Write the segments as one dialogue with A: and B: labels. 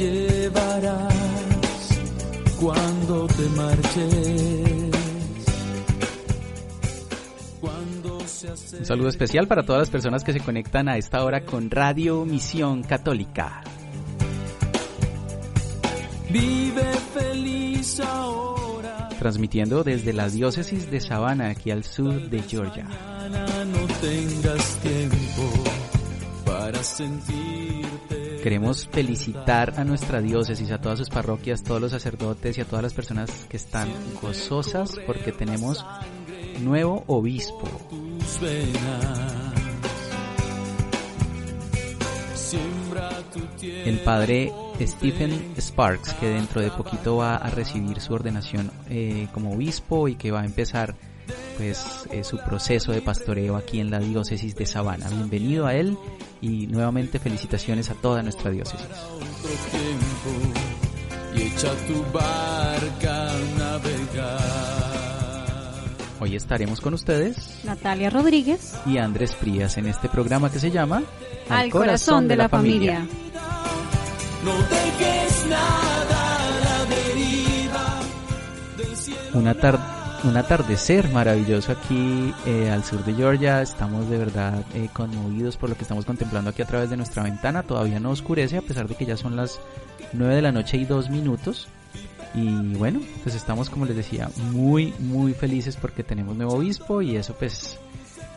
A: llevarás cuando te marches.
B: Un saludo especial para todas las personas que se conectan a esta hora con Radio Misión Católica.
A: Vive feliz ahora.
B: Transmitiendo desde la diócesis de Savannah, aquí al sur de Georgia.
A: No tengas tiempo para sentirte.
B: Queremos felicitar a nuestra diócesis, a todas sus parroquias, todos los sacerdotes y a todas las personas que están gozosas porque tenemos nuevo obispo. El padre Stephen Sparks, que dentro de poquito va a recibir su ordenación como obispo y que va a empezar pues su proceso de pastoreo aquí en la diócesis de Savannah. Bienvenido a él y nuevamente felicitaciones a toda nuestra diócesis.
A: Y echa tu barca a navegar.
B: Hoy estaremos con ustedes
C: Natalia Rodríguez
B: y Andrés Prías en este programa que se llama
C: Al Corazón de la Familia.
A: No dejes nada a la deriva del cielo.
B: Un atardecer maravilloso aquí al sur de Georgia. Estamos de verdad conmovidos por lo que estamos contemplando aquí a través de nuestra ventana. Todavía no oscurece a pesar de que ya son las 9 de la noche y 2 minutos. Y bueno, pues estamos, como les decía, muy muy felices porque tenemos nuevo obispo y eso pues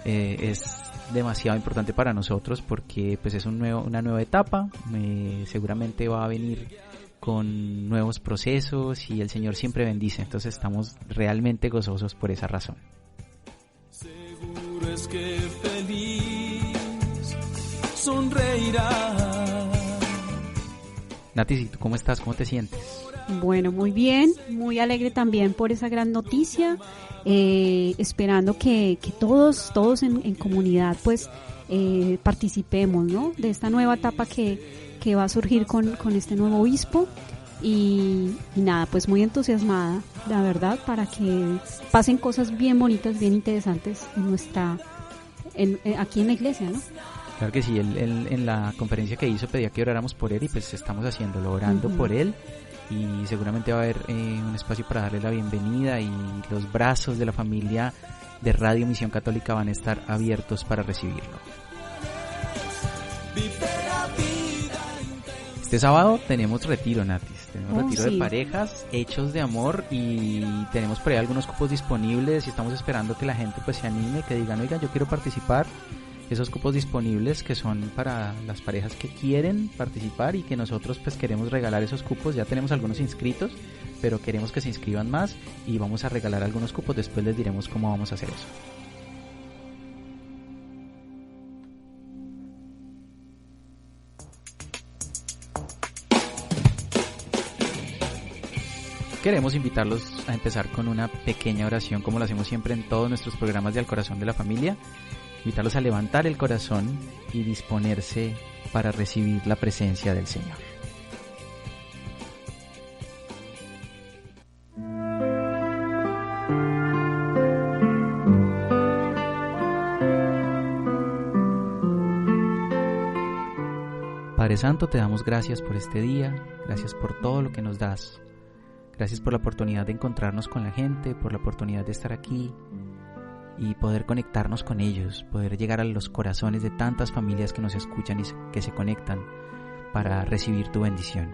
B: es demasiado importante para nosotros porque pues es una nueva etapa. Seguramente va a venir con nuevos procesos y el Señor siempre bendice, entonces estamos realmente gozosos por esa razón.
A: Seguro es que feliz sonreirá.
B: Nati, ¿tú cómo estás? ¿Cómo te sientes?
C: Bueno, muy bien, muy alegre también por esa gran noticia, esperando que todos en comunidad pues participemos, ¿no? De esta nueva etapa que va a surgir con este nuevo obispo y nada, pues muy entusiasmada, la verdad, para que pasen cosas bien bonitas, bien interesantes aquí en la iglesia, ¿no?
B: Claro que sí, él en la conferencia que hizo pedía que oráramos por él y pues estamos haciéndolo, orando por él, y seguramente va a haber un espacio para darle la bienvenida y los brazos de la familia de Radio Misión Católica van a estar abiertos para recibirlo. Este sábado tenemos retiro, Natis, tenemos retiro de parejas, hechos de amor, y tenemos por ahí algunos cupos disponibles y estamos esperando que la gente pues se anime, que digan, oiga, yo quiero participar. Esos cupos disponibles que son para las parejas que quieren participar y que nosotros pues queremos regalar esos cupos. Ya tenemos algunos inscritos, pero queremos que se inscriban más y vamos a regalar algunos cupos. Después les diremos cómo vamos a hacer eso. Queremos invitarlos a empezar con una pequeña oración, como lo hacemos siempre en todos nuestros programas de Al Corazón de la Familia. Invitarlos a levantar el corazón y disponerse para recibir la presencia del Señor. Padre Santo, te damos gracias por este día, gracias por todo lo que nos das. Gracias por la oportunidad de encontrarnos con la gente, por la oportunidad de estar aquí y poder conectarnos con ellos, poder llegar a los corazones de tantas familias que nos escuchan y que se conectan para recibir tu bendición.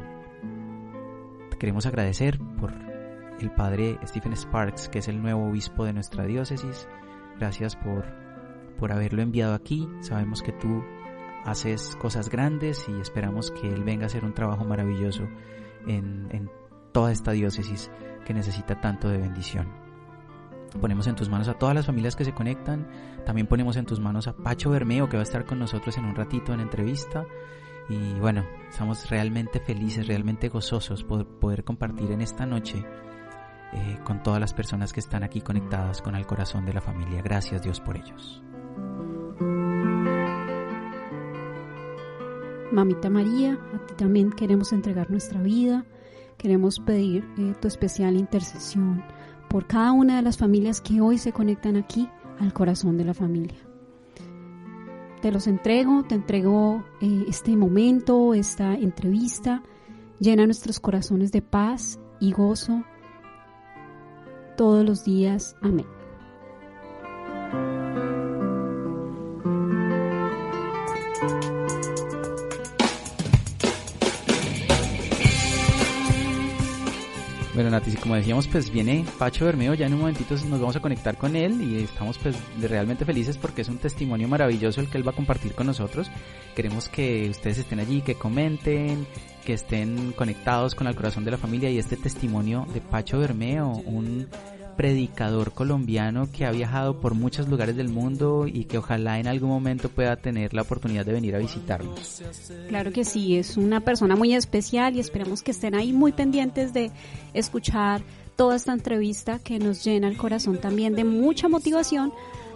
B: Te queremos agradecer por el padre Stephen Sparks, que es el nuevo obispo de nuestra diócesis. Gracias por haberlo enviado aquí. Sabemos que tú haces cosas grandes y esperamos que él venga a hacer un trabajo maravilloso en toda esta diócesis que necesita tanto de bendición. Ponemos en tus manos a todas las familias que se conectan. También ponemos en tus manos a Pacho Bermeo, que va a estar con nosotros en un ratito en entrevista. Y bueno, estamos realmente felices, realmente gozosos por poder compartir en esta noche con todas las personas que están aquí conectadas con el corazón de la familia. Gracias, Dios, por ellos.
C: Mamita María, a ti también queremos entregar nuestra vida. Queremos pedir tu especial intercesión por cada una de las familias que hoy se conectan aquí al corazón de la familia. Te entrego este momento, esta entrevista, Llena nuestros corazones de paz y gozo todos los días. Amén.
B: Bueno, Nati, como decíamos, pues viene Pacho Bermeo, ya en un momentito nos vamos a conectar con él y estamos pues realmente felices porque es un testimonio maravilloso el que él va a compartir con nosotros. Queremos que ustedes estén allí, que comenten, que estén conectados con el corazón de la familia y este testimonio de Pacho Bermeo, un predicador colombiano que ha viajado por muchos lugares del mundo y que ojalá en algún momento pueda tener la oportunidad de venir a visitarnos.
C: Claro que sí, es una persona muy especial y esperamos que estén ahí muy pendientes de escuchar toda esta entrevista que nos llena el corazón también de mucha motivación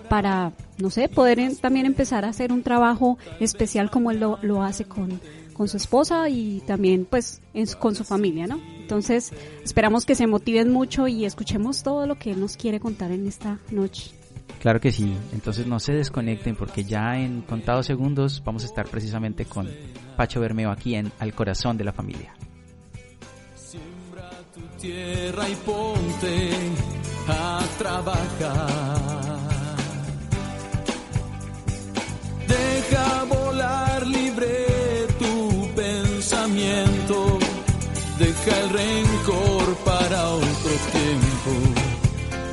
C: para, no sé, poder también empezar a hacer un trabajo especial como él lo hace con su esposa y también pues con su familia, ¿no? Entonces esperamos que se motiven mucho y escuchemos todo lo que él nos quiere contar en esta noche.
B: Claro que sí, entonces no se desconecten porque ya en contados segundos vamos a estar precisamente con Pacho Bermeo aquí en Al Corazón de la Familia.
A: Siembra tu tierra y ponte a trabajar. Deja volar libre tu pensamiento. Deja el rencor para otro tiempo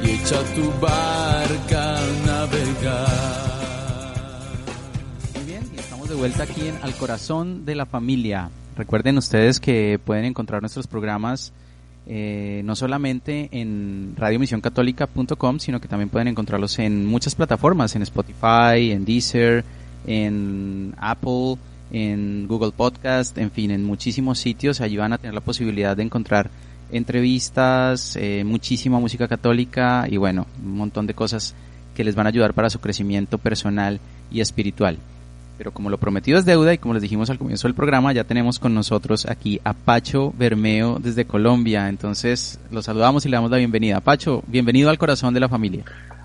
A: y echa tu barca a navegar.
B: Muy bien, y estamos de vuelta aquí en Al Corazón de la Familia. Recuerden ustedes que pueden encontrar nuestros programas no solamente en radiomisioncatólica.com, sino que también pueden encontrarlos en muchas plataformas, en Spotify, en Deezer, en Apple, en Google Podcast, en fin, en muchísimos sitios. Allí van a tener la posibilidad de encontrar entrevistas, muchísima música católica y bueno, un montón de cosas que les van a ayudar para su crecimiento personal y espiritual. Pero como lo prometido es deuda y como les dijimos al comienzo del programa, ya tenemos con nosotros aquí a Pacho Bermeo desde Colombia. Entonces los saludamos y le damos la bienvenida. Pacho, bienvenido al Corazón de la Familia.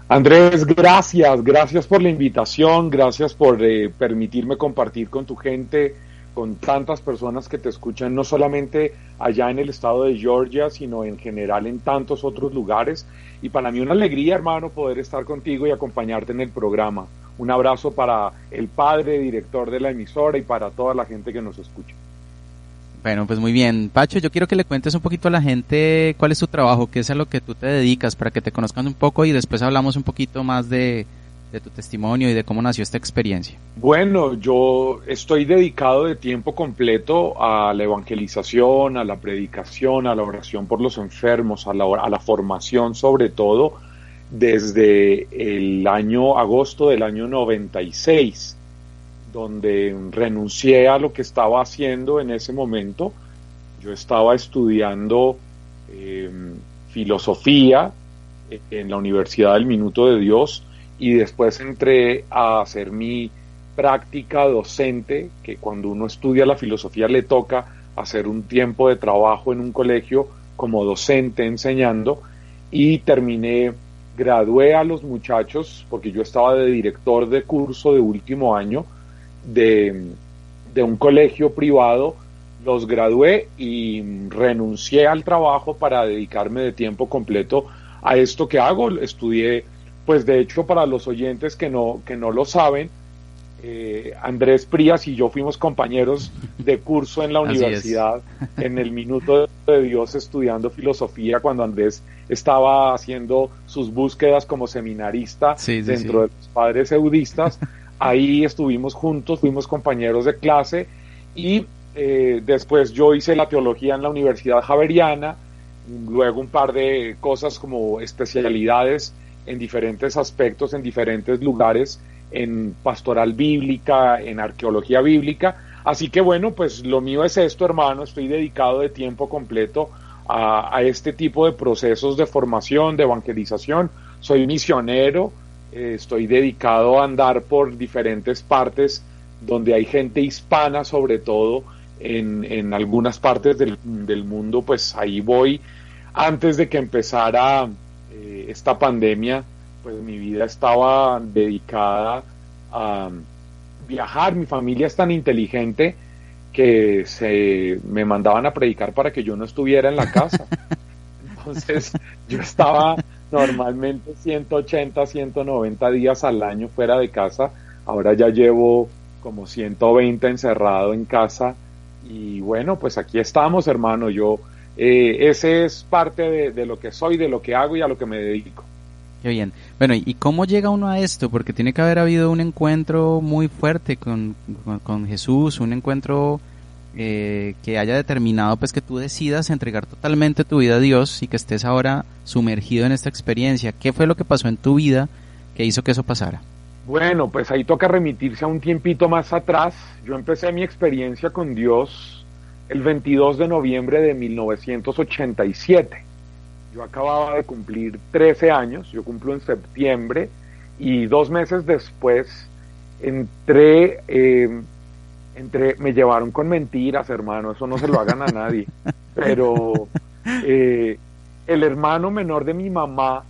D: Andrés, gracias por la invitación, gracias por permitirme compartir con tu gente, con tantas personas que te escuchan, no solamente allá en el estado de Georgia, sino en general en tantos otros lugares. Y para mí una alegría, hermano, poder estar contigo y acompañarte en el programa. Un abrazo para el padre, director de la emisora y para toda la gente que nos escucha.
B: Bueno, pues muy bien. Pacho, yo quiero que le cuentes un poquito a la gente cuál es tu trabajo, qué es a lo que tú te dedicas, para que te conozcan un poco y después hablamos un poquito más de tu testimonio y de cómo nació esta experiencia.
D: Bueno, yo estoy dedicado de tiempo completo a la evangelización, a la predicación, a la oración por los enfermos, a la formación sobre todo, desde el año agosto del año 96. Donde renuncié a lo que estaba haciendo en ese momento. Yo estaba estudiando filosofía en la Universidad del Minuto de Dios y después entré a hacer mi práctica docente, que cuando uno estudia la filosofía le toca hacer un tiempo de trabajo en un colegio como docente enseñando, y gradué a los muchachos, porque yo estaba de director de curso de último año, de un colegio privado. Los gradué y renuncié al trabajo para dedicarme de tiempo completo a esto que hago. Estudié, pues de hecho, para los oyentes que no lo saben, Andrés Prías y yo fuimos compañeros de curso en la universidad, en el Minuto de Dios, estudiando filosofía, cuando Andrés estaba haciendo sus búsquedas como seminarista dentro de los padres eudistas. Ahí estuvimos juntos, fuimos compañeros de clase y después yo hice la teología en la Universidad Javeriana, luego un par de cosas como especialidades en diferentes aspectos, en diferentes lugares, en pastoral bíblica, en arqueología bíblica. Así que bueno, pues lo mío es esto, hermano, estoy dedicado de tiempo completo a este tipo de procesos de formación, de evangelización. Soy misionero. Estoy dedicado a andar por diferentes partes donde hay gente hispana, sobre todo en algunas partes del mundo. Pues ahí voy. Antes de que empezara esta pandemia, pues mi vida estaba dedicada a viajar. Mi familia es tan inteligente que se me mandaban a predicar para que yo no estuviera en la casa. Entonces yo estaba normalmente 180, 190 días al año fuera de casa. Ahora ya llevo como 120 encerrado en casa. Y bueno, pues aquí estamos, hermano. Ese es parte de lo que soy, de lo que hago y a lo que me dedico.
B: Qué bien. Bueno, ¿y cómo llega uno a esto? Porque tiene que haber habido un encuentro muy fuerte con Jesús, un encuentro que haya determinado pues que tú decidas entregar totalmente tu vida a Dios y que estés ahora sumergido en esta experiencia. ¿Qué fue lo que pasó en tu vida que hizo que eso pasara?
D: Bueno, pues ahí toca remitirse a un tiempito más atrás. Yo empecé mi experiencia con Dios el 22 de noviembre de 1987. Yo acababa de cumplir 13 años, yo cumplo en septiembre, y 2 meses después me llevaron con mentiras, hermano, eso no se lo hagan a nadie, pero el hermano menor de mi mamá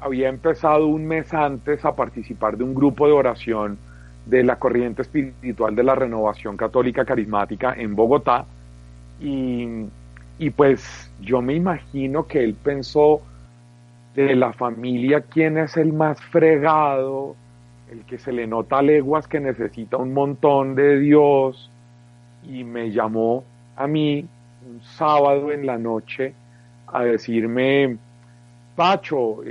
D: había empezado un mes antes a participar de un grupo de oración de la corriente espiritual de la Renovación Católica Carismática en Bogotá, y pues yo me imagino que él pensó, de la familia, quién es el más fregado, el que se le nota a leguas que necesita un montón de Dios, y me llamó a mí un sábado en la noche a decirme: Pacho,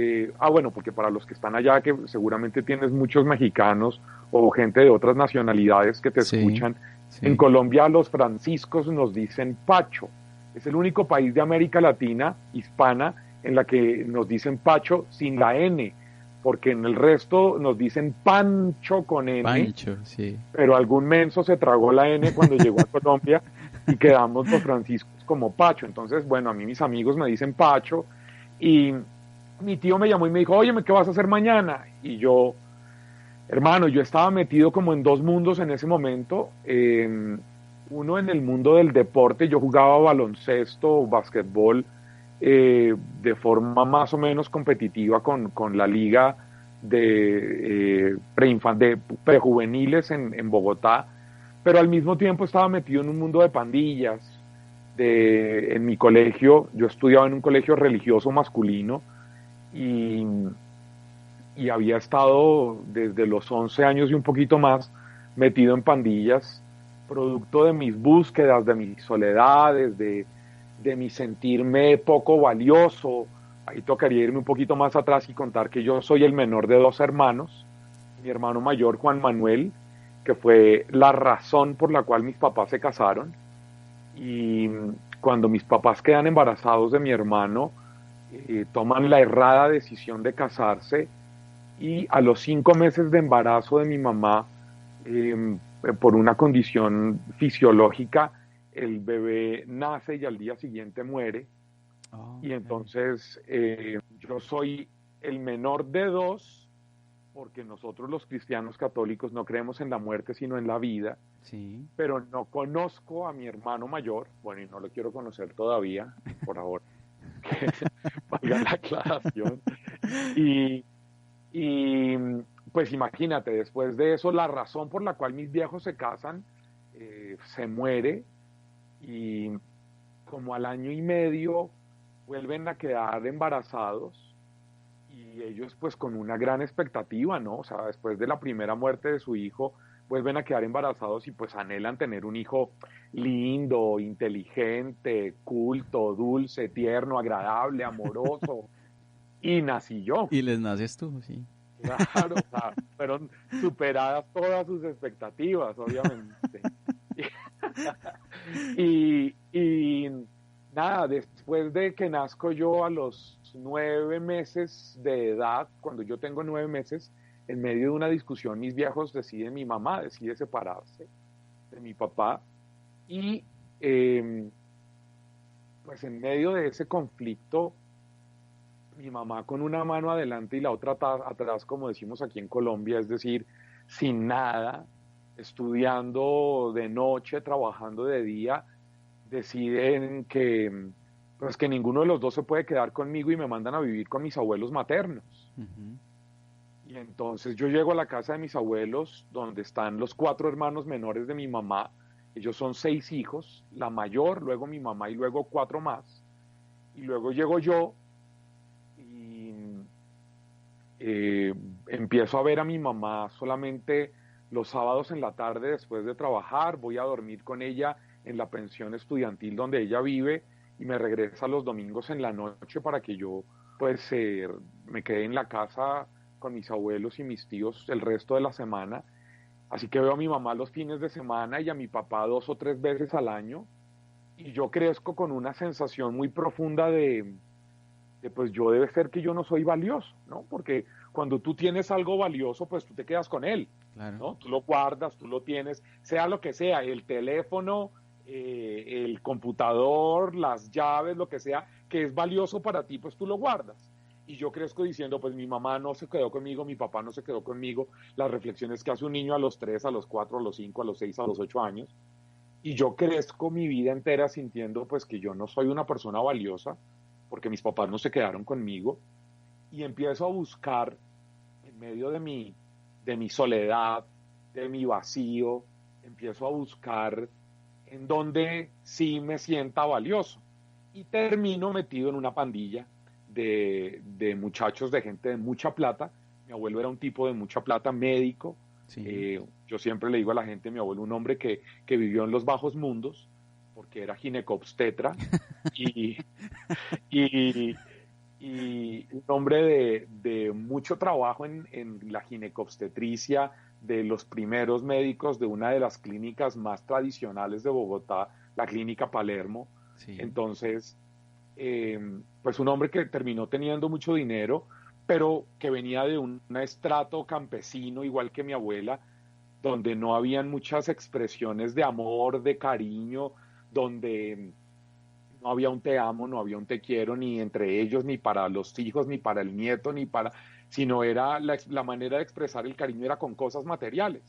D: bueno, porque para los que están allá, que seguramente tienes muchos mexicanos o gente de otras nacionalidades que te escuchan, en Colombia los franciscos nos dicen Pacho. Es el único país de América Latina, hispana, en la que nos dicen Pacho sin la N, porque en el resto nos dicen Pancho con N.
B: Pancho, sí.
D: Pero algún menso se tragó la N cuando llegó a Colombia y quedamos los franciscos como Pacho. Entonces, bueno, a mí mis amigos me dicen Pacho, y mi tío me llamó y me dijo: óyeme, ¿qué vas a hacer mañana? Y yo, hermano, yo estaba metido como en 2 mundos en ese momento. Uno, en el mundo del deporte. Yo jugaba baloncesto, basquetbol, de forma más o menos competitiva con la liga de prejuveniles en Bogotá, pero al mismo tiempo estaba metido en un mundo de pandillas. En mi colegio, yo estudiaba en un colegio religioso masculino, y había estado desde los 11 años y un poquito más metido en pandillas, producto de mis búsquedas, de mis soledades, de mi sentirme poco valioso. Ahí tocaría irme un poquito más atrás y contar que yo soy el menor de 2 hermanos. Mi hermano mayor, Juan Manuel, que fue la razón por la cual mis papás se casaron, y cuando mis papás quedan embarazados de mi hermano, toman la errada decisión de casarse, y a los 5 meses de embarazo de mi mamá, por una condición fisiológica, el bebé nace y al día siguiente muere. Y entonces yo soy el menor de 2, porque nosotros los cristianos católicos no creemos en la muerte sino en la vida.
B: Sí.
D: Pero no conozco a mi hermano mayor, bueno, y no lo quiero conocer todavía, por favor, que valga la aclaración. Y pues imagínate, después de eso, la razón por la cual mis viejos se casan, se muere, y como al año y medio vuelven a quedar embarazados, y ellos pues con una gran expectativa, ¿no? O sea, después de la primera muerte de su hijo, vuelven a quedar embarazados y pues anhelan tener un hijo lindo, inteligente, culto, dulce, tierno, agradable, amoroso. Y nací yo.
B: Y les naces tú, sí.
D: Claro, o sea, fueron superadas todas sus expectativas, obviamente. Y nada, después de que nazco yo, a los 9 meses de edad, cuando yo tengo 9 meses, en medio de una discusión, mi mamá decide separarse de mi papá, y pues en medio de ese conflicto, mi mamá con una mano adelante y la otra atrás, como decimos aquí en Colombia, es decir, sin nada, estudiando de noche, trabajando de día, deciden que pues que ninguno de los dos se puede quedar conmigo y me mandan a vivir con mis abuelos maternos. Y entonces yo llego a la casa de mis abuelos, donde están los 4 hermanos menores de mi mamá, Ellos son 6 hijos, la mayor, luego mi mamá y luego 4 más. Y luego llego yo y empiezo a ver a mi mamá solamente los sábados en la tarde después de trabajar, voy a dormir con ella en la pensión estudiantil donde ella vive y me regresa los domingos en la noche para que yo pues me quede en la casa con mis abuelos y mis tíos el resto de la semana. Así que veo a mi mamá los fines de semana y a mi papá 2 o 3 veces al año y yo crezco con una sensación muy profunda de pues yo debe ser que yo no soy valioso, ¿no? Porque cuando tú tienes algo valioso, pues tú te quedas con él,
B: Claro.
D: ¿no? Tú lo guardas, tú lo tienes, sea lo que sea, el teléfono, el computador, las llaves, lo que sea, que es valioso para ti, pues tú lo guardas. Y yo crezco diciendo, pues mi mamá no se quedó conmigo, mi papá no se quedó conmigo, las reflexiones que hace un niño a los 3, a los 4, a los 5, a los 6, a los 8 años. Y yo crezco mi vida entera sintiendo pues que yo no soy una persona valiosa, porque mis papás no se quedaron conmigo, y empiezo a buscar en medio de mi soledad, de mi vacío, empiezo a buscar en donde sí me sienta valioso. Y termino metido en una pandilla de muchachos, de gente de mucha plata. Mi abuelo era un tipo de mucha plata, médico.
B: Sí.
D: Yo siempre le digo a la gente, mi abuelo, un hombre que vivió en los bajos mundos, porque era ginecobstetra, y, y, y un hombre de mucho trabajo en la ginecobstetricia, de los primeros médicos de una de las clínicas más tradicionales de Bogotá, la Clínica Palermo.
B: Sí.
D: Entonces, pues un hombre que terminó teniendo mucho dinero, pero que venía de un estrato campesino, igual que mi abuela, donde no habían muchas expresiones de amor, de cariño, donde no había un te amo, no había un te quiero, ni entre ellos, ni para los hijos, ni para el nieto, sino era la manera de expresar el cariño era con cosas materiales.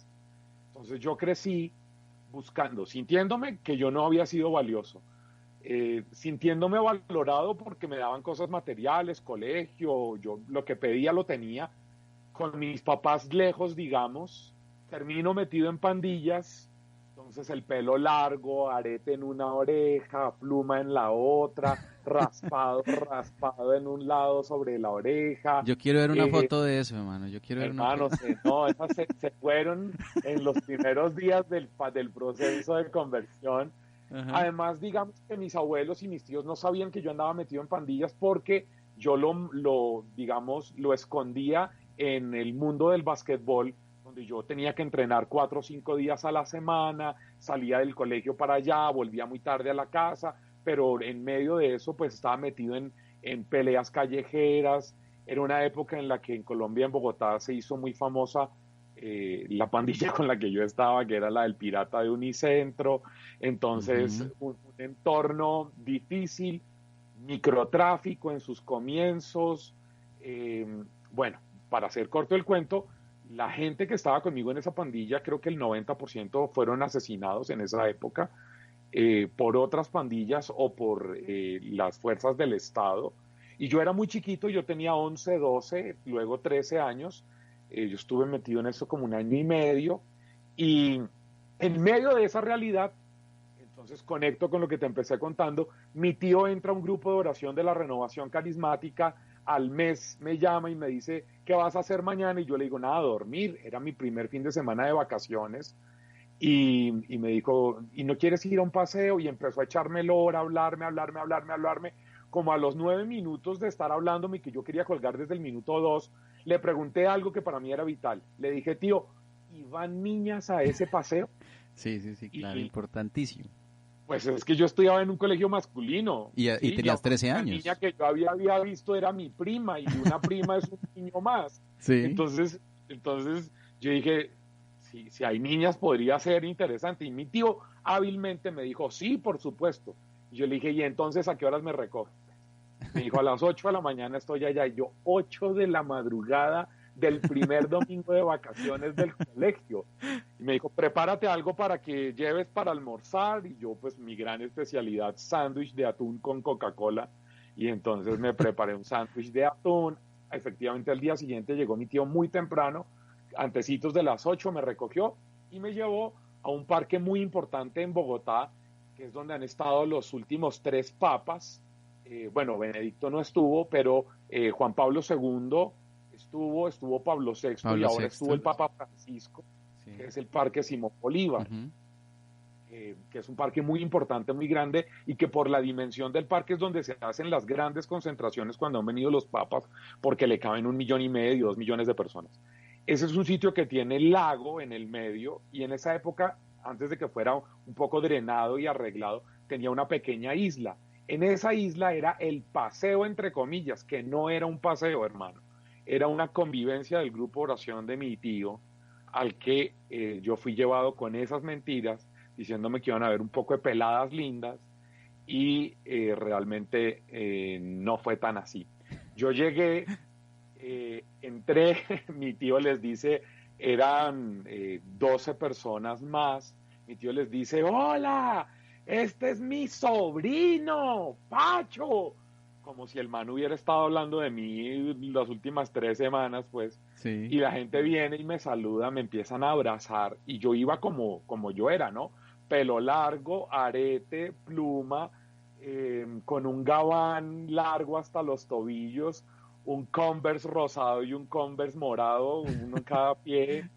D: Entonces yo crecí buscando, sintiéndome que yo no había sido valioso, sintiéndome valorado porque me daban cosas materiales, colegio, yo lo que pedía lo tenía, con mis papás lejos, digamos, termino metido en pandillas. Entonces el pelo largo, arete en una oreja, pluma en la otra, raspado en un lado sobre la oreja.
B: Yo quiero ver una foto de eso, hermano. Yo quiero ver una
D: Hermanos,
B: foto.
D: no, esas se fueron en los primeros días del proceso de conversión.
B: Ajá.
D: Además, digamos que mis abuelos y mis tíos no sabían que yo andaba metido en pandillas porque yo digamos, lo escondía en el mundo del básquetbol, donde yo tenía que entrenar 4 o 5 días a la semana, salía del colegio para allá, volvía muy tarde a la casa, pero en medio de eso pues estaba metido en peleas callejeras. Era una época en la que en Colombia, en Bogotá, se hizo muy famosa la pandilla con la que yo estaba, que era la del Pirata de Unicentro. Entonces, un entorno difícil, microtráfico en sus comienzos. Bueno, para hacer corto el cuento, la gente que estaba conmigo en esa pandilla, creo que el 90% fueron asesinados en esa época por otras pandillas o por las fuerzas del Estado. Y yo era muy chiquito, yo tenía 11, 12, luego 13 años. Yo estuve metido en eso como 1 año y medio. Y en medio de esa realidad, entonces conecto con lo que te empecé contando, mi tío entra a un grupo de oración de la Renovación Carismática, al mes me llama y me dice, ¿qué vas a hacer mañana? Y yo le digo, nada, dormir. Era mi primer fin de semana de vacaciones. Y me dijo, ¿y no quieres ir a un paseo? Y empezó a echarme el hora, a hablarme. Como a los 9 minutos de estar hablándome, que yo quería colgar desde el minuto 2, le pregunté algo que para mí era vital. Le dije, tío, ¿y van niñas a ese paseo?
B: Sí, claro, importantísimo.
D: Pues es que yo estudiaba en un colegio masculino.
B: Y tenías 13 años.
D: La niña que yo había visto era mi prima, y una prima es un niño más.
B: Sí.
D: Entonces yo dije, si hay niñas podría ser interesante. Y mi tío hábilmente me dijo, sí, por supuesto. Y yo le dije, ¿y entonces a qué horas me recoges? Me dijo, a las 8 de la mañana estoy allá. Y yo, 8 de la madrugada del primer domingo de vacaciones del colegio. Y me dijo, prepárate algo para que lleves para almorzar. Y yo, pues mi gran especialidad, sándwich de atún con Coca-Cola. Y entonces me preparé un sándwich de atún. Efectivamente, al día siguiente llegó mi tío muy temprano, antecitos de las 8, me recogió y me llevó a un parque muy importante en Bogotá, que es donde han estado los últimos 3 papas. Bueno, Benedicto no estuvo, pero Juan Pablo II estuvo Pablo VI y ahora estuvo el Papa Francisco, sí, que es el Parque Simón Bolívar. Que es un parque muy importante, muy grande, y que por la dimensión del parque es donde se hacen las grandes concentraciones cuando han venido los papas, porque le caben 1,5 millones, 2 millones de personas. Ese es un sitio que tiene el lago en el medio, y en esa época, antes de que fuera un poco drenado y arreglado, tenía una pequeña isla. En esa isla era el paseo, entre comillas, que no era un paseo, hermano, era una convivencia del grupo oración de mi tío, al que yo fui llevado con esas mentiras, diciéndome que iban a haber un poco de peladas lindas, y realmente no fue tan así. Yo llegué, entré, mi tío les dice, eran 12 personas más, mi tío les dice, hola, este es mi sobrino, Pacho, como si el man hubiera estado hablando de mí las últimas 3 semanas, pues, sí. Y la gente viene y me saluda, me empiezan a abrazar, y yo iba como yo era, ¿no? Pelo largo, arete, pluma, con un gabán largo hasta los tobillos, un Converse rosado y un Converse morado, uno en cada pie,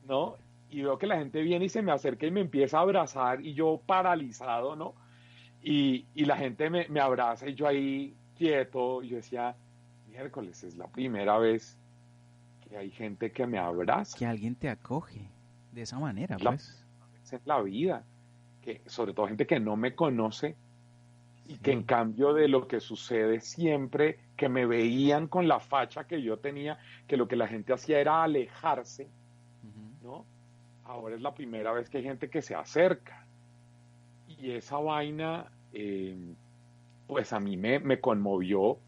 D: ¿no? Y veo que la gente viene y se me acerca y me empieza a abrazar, y yo paralizado, ¿no? Y la gente me abraza y yo ahí quieto, y yo decía, miércoles, es la primera vez que hay gente que me abraza.
B: Que alguien te acoge de esa manera, pues.
D: En la vida, que sobre todo gente que no me conoce, y que en cambio de lo que sucede siempre, que me veían con la facha que yo tenía, que lo que la gente hacía era alejarse, ¿no? Ahora es la primera vez que hay gente que se acerca, y esa vaina pues a mí me conmovió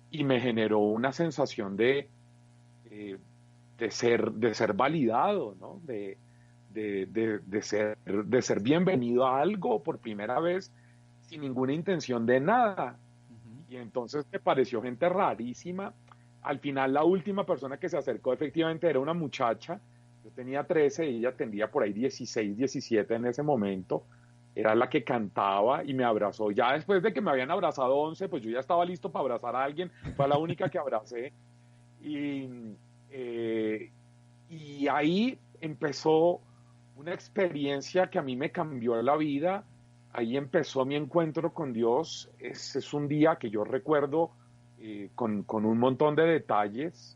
D: y me generó una sensación de ser validado, ¿no? De ser bienvenido a algo por primera vez, sin ninguna intención de nada. Y entonces me pareció gente rarísima. Al final la última persona que se acercó efectivamente era una muchacha. Yo tenía 13 y ella tendría por ahí 16, 17 en ese momento. Era la que cantaba y me abrazó. Ya después de que me habían abrazado 11, pues yo ya estaba listo para abrazar a alguien. Fue la única que abracé. Y ahí empezó una experiencia que a mí me cambió la vida. Ahí empezó mi encuentro con Dios. Es un día que yo recuerdo con un montón de detalles,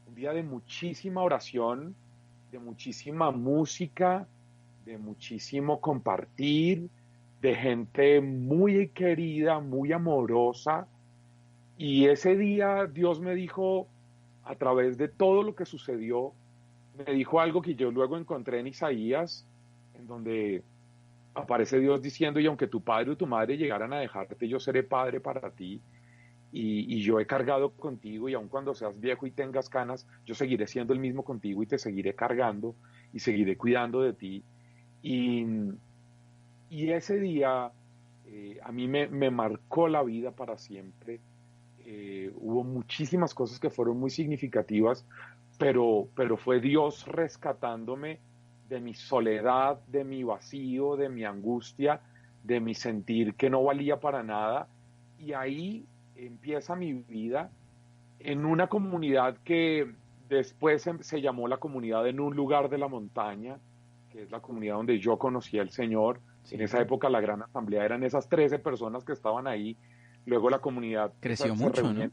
D: un día de muchísima oración, de muchísima música, de muchísimo compartir, de gente muy querida, muy amorosa. Y ese día Dios me dijo, a través de todo lo que sucedió, me dijo algo que yo luego encontré en Isaías, en donde aparece Dios diciendo, y aunque tu padre o tu madre llegaran a dejarte, yo seré padre para ti, y yo he cargado contigo, y aun cuando seas viejo y tengas canas, yo seguiré siendo el mismo contigo y te seguiré cargando y seguiré cuidando de ti. Y ese día a mí me marcó la vida para siempre. Hubo muchísimas cosas que fueron muy significativas, pero fue Dios rescatándome de mi soledad, de mi vacío, de mi angustia, de mi sentir que no valía para nada. Y ahí empieza mi vida en una comunidad que después se llamó la comunidad En un lugar de la montaña, que es la comunidad donde yo conocí al Señor. Sí. En esa época la gran asamblea eran esas 13 personas que estaban ahí. Luego la comunidad
B: creció mucho, ¿no?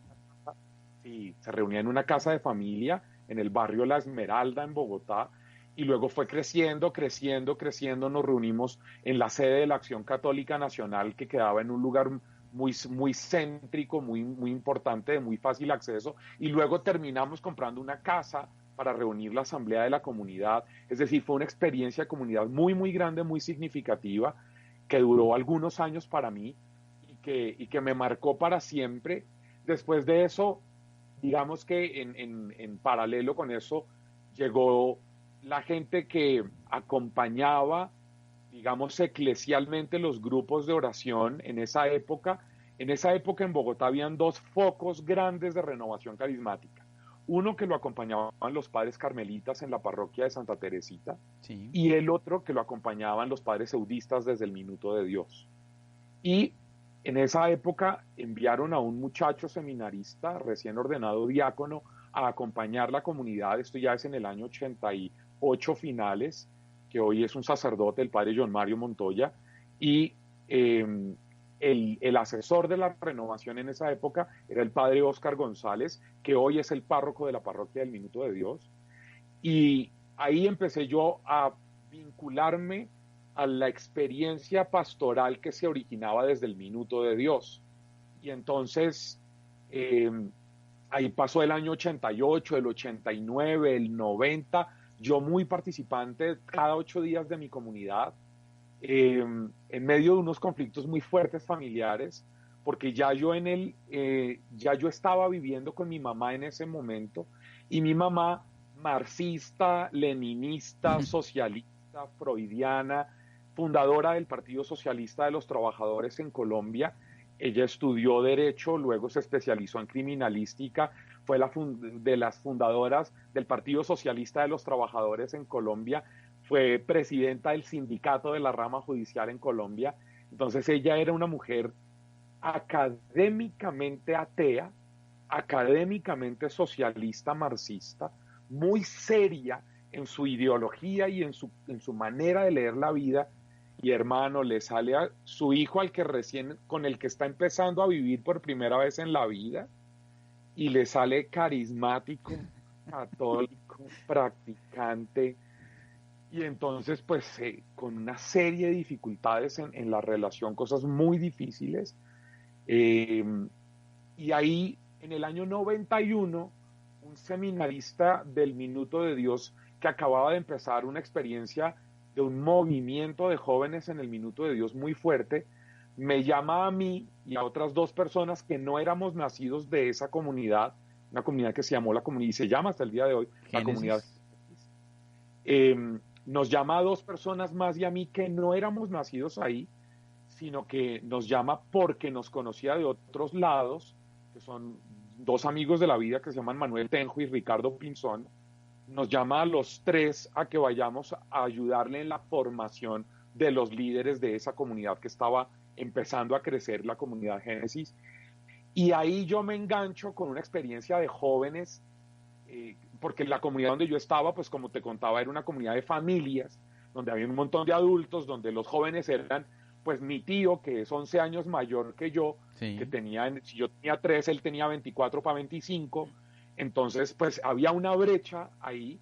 D: Sí, se reunía en una casa de familia en el barrio La Esmeralda en Bogotá, y luego fue creciendo, nos reunimos en la sede de la Acción Católica Nacional, que quedaba en un lugar muy céntrico, muy importante, de muy fácil acceso, y luego terminamos comprando una casa para reunir la asamblea de la comunidad. Es decir, fue una experiencia de comunidad muy grande, muy significativa, que duró algunos años para mí, y que me marcó para siempre. Después de eso, digamos que en paralelo con eso, llegó la gente que acompañaba, digamos, eclesialmente los grupos de oración en esa época. En esa época en Bogotá habían 2 focos grandes de renovación carismática. Uno que lo acompañaban los padres carmelitas en la parroquia de Santa Teresita,
B: Sí.
D: y el otro que lo acompañaban los padres eudistas desde el Minuto de Dios. Y en esa época enviaron a un muchacho seminarista, recién ordenado diácono, a acompañar la comunidad. Esto ya es en el año 88 finales, que hoy es un sacerdote, el padre John Mario Montoya, y el asesor de la renovación en esa época era el padre Óscar González, que hoy es el párroco de la parroquia del Minuto de Dios. Y ahí empecé yo a vincularme a la experiencia pastoral que se originaba desde el Minuto de Dios. Y entonces ahí pasó el año 88, el 89, el 90, yo muy participante cada 8 días de mi comunidad, en medio de unos conflictos muy fuertes familiares, porque ya yo estaba viviendo con mi mamá en ese momento, y mi mamá, marxista, leninista, socialista, freudiana, fundadora del Partido Socialista de los Trabajadores en Colombia. Ella estudió Derecho, luego se especializó en Criminalística, fue de las fundadoras del Partido Socialista de los Trabajadores en Colombia, fue presidenta del sindicato de la rama judicial en Colombia. Entonces ella era una mujer académicamente atea, académicamente socialista, marxista, muy seria en su ideología y en su manera de leer la vida. Y hermano, le sale a su hijo con el que está empezando a vivir por primera vez en la vida, y le sale carismático, católico, practicante, y entonces pues con una serie de dificultades en la relación, cosas muy difíciles, y ahí en el año 91, un seminarista del Minuto de Dios que acababa de empezar una experiencia de un movimiento de jóvenes en el Minuto de Dios muy fuerte, me llama a mí y a otras 2 personas que no éramos nacidos de esa comunidad, una comunidad que se llamó la comunidad, y se llama hasta el día de hoy,
B: Génesis.
D: la comunidad. Nos llama a 2 personas más y a mí que no éramos nacidos ahí, sino que nos llama porque nos conocía de otros lados, que son 2 amigos de la vida que se llaman Manuel Tenjo y Ricardo Pinzón. Nos llama a los 3 a que vayamos a ayudarle en la formación de los líderes de esa comunidad que estaba empezando a crecer, la comunidad Génesis. Y ahí yo me engancho con una experiencia de jóvenes, porque la comunidad donde yo estaba, pues como te contaba, era una comunidad de familias, donde había un montón de adultos, donde los jóvenes eran, pues mi tío, que es 11 años mayor que yo,
B: Sí.
D: que si yo tenía 13, él tenía 24 para 25, entonces pues había una brecha ahí,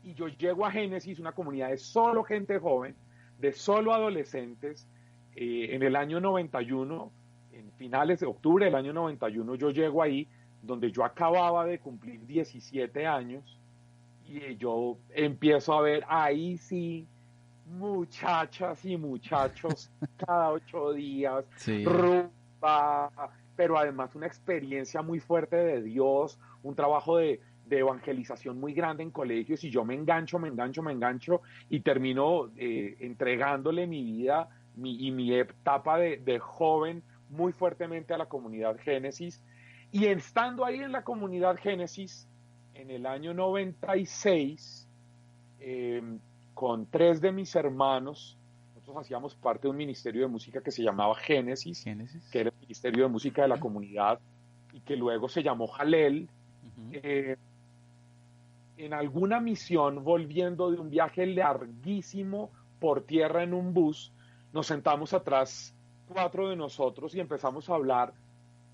D: y yo llego a Génesis, una comunidad de solo gente joven, de solo adolescentes, en el año 91, en finales de octubre del año 91, yo llego ahí, donde yo acababa de cumplir 17 años, y yo empiezo a ver ahí sí muchachas y muchachos cada 8 días,
B: Sí.
D: rumba, pero además una experiencia muy fuerte de Dios, un trabajo de evangelización muy grande en colegios, y yo me engancho, y termino entregándole mi vida y mi etapa de joven muy fuertemente a la comunidad Génesis. Y estando ahí en la comunidad Génesis, en el año 96, con 3 de mis hermanos, nosotros hacíamos parte de un ministerio de música que se llamaba Génesis,
B: Génesis.
D: que era el ministerio de música de la comunidad, y que luego se llamó Jalel. En alguna misión, volviendo de un viaje larguísimo por tierra en un bus, nos sentamos atrás 4 de nosotros y empezamos a hablar,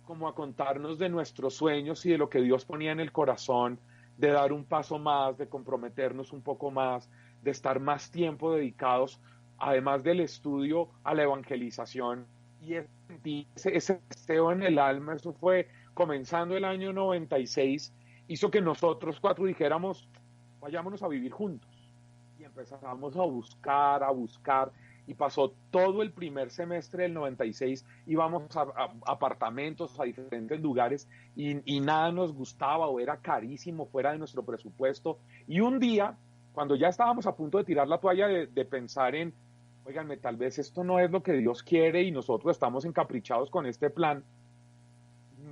D: como a contarnos de nuestros sueños y de lo que Dios ponía en el corazón, de dar un paso más, de comprometernos un poco más, de estar más tiempo dedicados, además del estudio, a la evangelización. Y ese deseo en el alma, eso fue comenzando el año 96, hizo que nosotros 4 dijéramos, vayámonos a vivir juntos. Y empezamos a buscar, y pasó todo el primer semestre del 96, íbamos a apartamentos, a diferentes lugares, y nada nos gustaba, o era carísimo, fuera de nuestro presupuesto. Y un día, cuando ya estábamos a punto de tirar la toalla, de pensar en, óiganme, tal vez esto no es lo que Dios quiere y nosotros estamos encaprichados con este plan,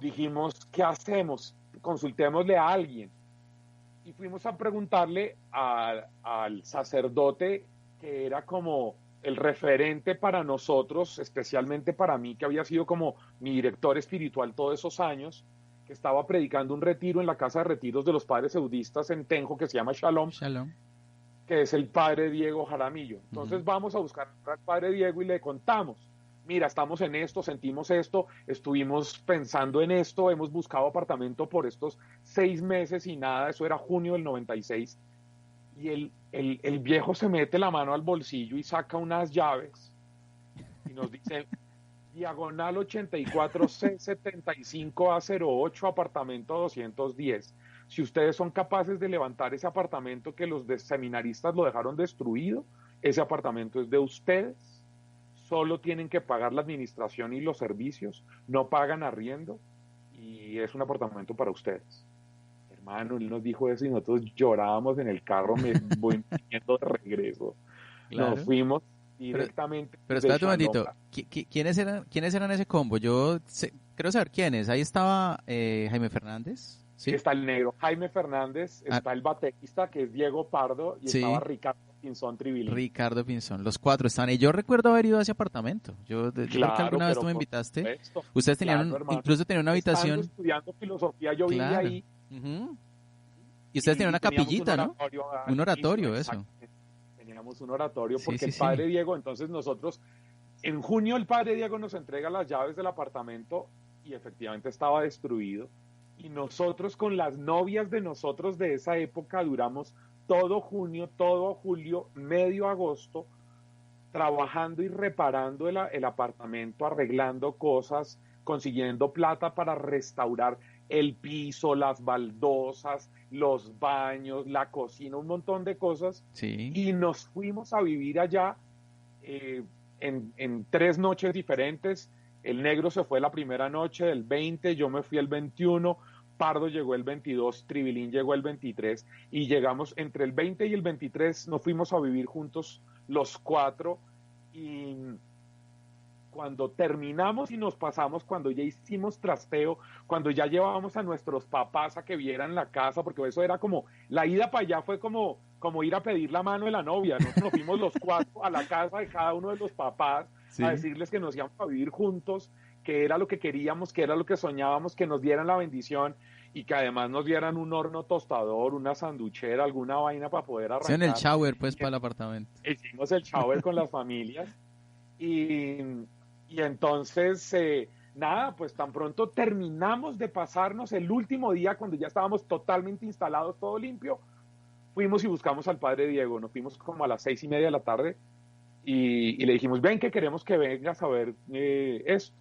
D: dijimos, ¿qué hacemos? consultémosle a alguien. Y fuimos a preguntarle al sacerdote que era como el referente para nosotros, especialmente para mí, que había sido como mi director espiritual todos esos años, que estaba predicando un retiro en la casa de retiros de los padres eudistas en Tenjo, que se llama Shalom, que es el padre Diego Jaramillo. Entonces vamos a buscar al padre Diego y le contamos, mira, estamos en esto, sentimos esto, estuvimos pensando en esto, hemos buscado apartamento por estos 6 meses y nada, eso era junio del 96, y el viejo se mete la mano al bolsillo y saca unas llaves y nos dice, diagonal 84C75A08, apartamento 210. Si ustedes son capaces de levantar ese apartamento que los seminaristas lo dejaron destruido, ese apartamento es de ustedes, solo tienen que pagar la administración y los servicios, no pagan arriendo y es un apartamento para ustedes. Hermano, él nos dijo eso y nosotros llorábamos en el carro, me voy yendo de regreso. Claro. Nos fuimos directamente.
B: Pero espérate un momentito, ¿quiénes eran ese combo? Quiero saber quiénes. Ahí estaba Jaime Fernández. ¿Sí?
D: Está el negro Jaime Fernández, está el baterista que es Diego Pardo y estaba Ricardo Pinzón Tribilín.
B: Ricardo Pinzón, los 4 estaban. Y yo recuerdo haber ido a ese apartamento. Yo creo que alguna vez tú me invitaste. Supuesto. Ustedes tenían incluso tenían una habitación.
D: Estando estudiando filosofía, yo vine ahí.
B: Uh-huh. Y ustedes tenían una capillita, ¿no? Un oratorio, eso.
D: Teníamos un oratorio porque el padre Diego, entonces nosotros, en junio el padre Diego nos entrega las llaves del apartamento y efectivamente estaba destruido. Y nosotros con las novias de nosotros de esa época duramos todo junio, todo julio, medio agosto, trabajando y reparando el apartamento, arreglando cosas, consiguiendo plata para restaurar el piso, las baldosas, los baños, la cocina, un montón de cosas.
B: Sí.
D: Y nos fuimos a vivir allá en 3 noches diferentes. El negro se fue la primera noche del 20, yo me fui el 21, Pardo llegó el 22, Tribilín llegó el 23 y llegamos entre el 20 y el 23, nos fuimos a vivir juntos los 4 y cuando terminamos y nos pasamos, cuando ya hicimos trasteo, cuando ya llevábamos a nuestros papás a que vieran la casa, porque eso era como, la ida para allá fue como ir a pedir la mano de la novia, nosotros nos fuimos los 4 a la casa de cada uno de los papás, a decirles que nos íbamos a vivir juntos, que era lo que queríamos, que era lo que soñábamos, que nos dieran la bendición y que además nos dieran un horno tostador, una sanduchera, alguna vaina para poder arrancar.
B: En el shower, pues, para el apartamento.
D: Hicimos el shower con las familias y entonces, nada, pues tan pronto terminamos de pasarnos el último día, cuando ya estábamos totalmente instalados, todo limpio, fuimos y buscamos al padre Diego, nos fuimos como a las 6:30 de la tarde y le dijimos, ven que queremos que vengas a ver esto.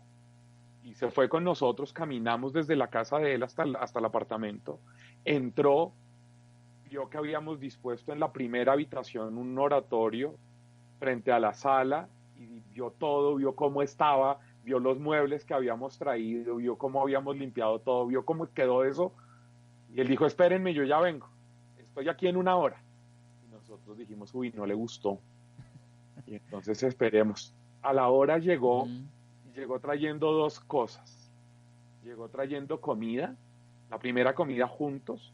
D: Y se fue con nosotros, caminamos desde la casa de él hasta el apartamento, entró, vio que habíamos dispuesto en la primera habitación un oratorio frente a la sala, y vio todo, vio cómo estaba, vio los muebles que habíamos traído, vio cómo habíamos limpiado todo, vio cómo quedó eso, y él dijo, espérenme, yo ya vengo, estoy aquí en 1 hora. Y nosotros dijimos, uy, no le gustó, y entonces esperemos. A la hora llegó, llegó trayendo 2 cosas, llegó trayendo comida, la primera comida juntos,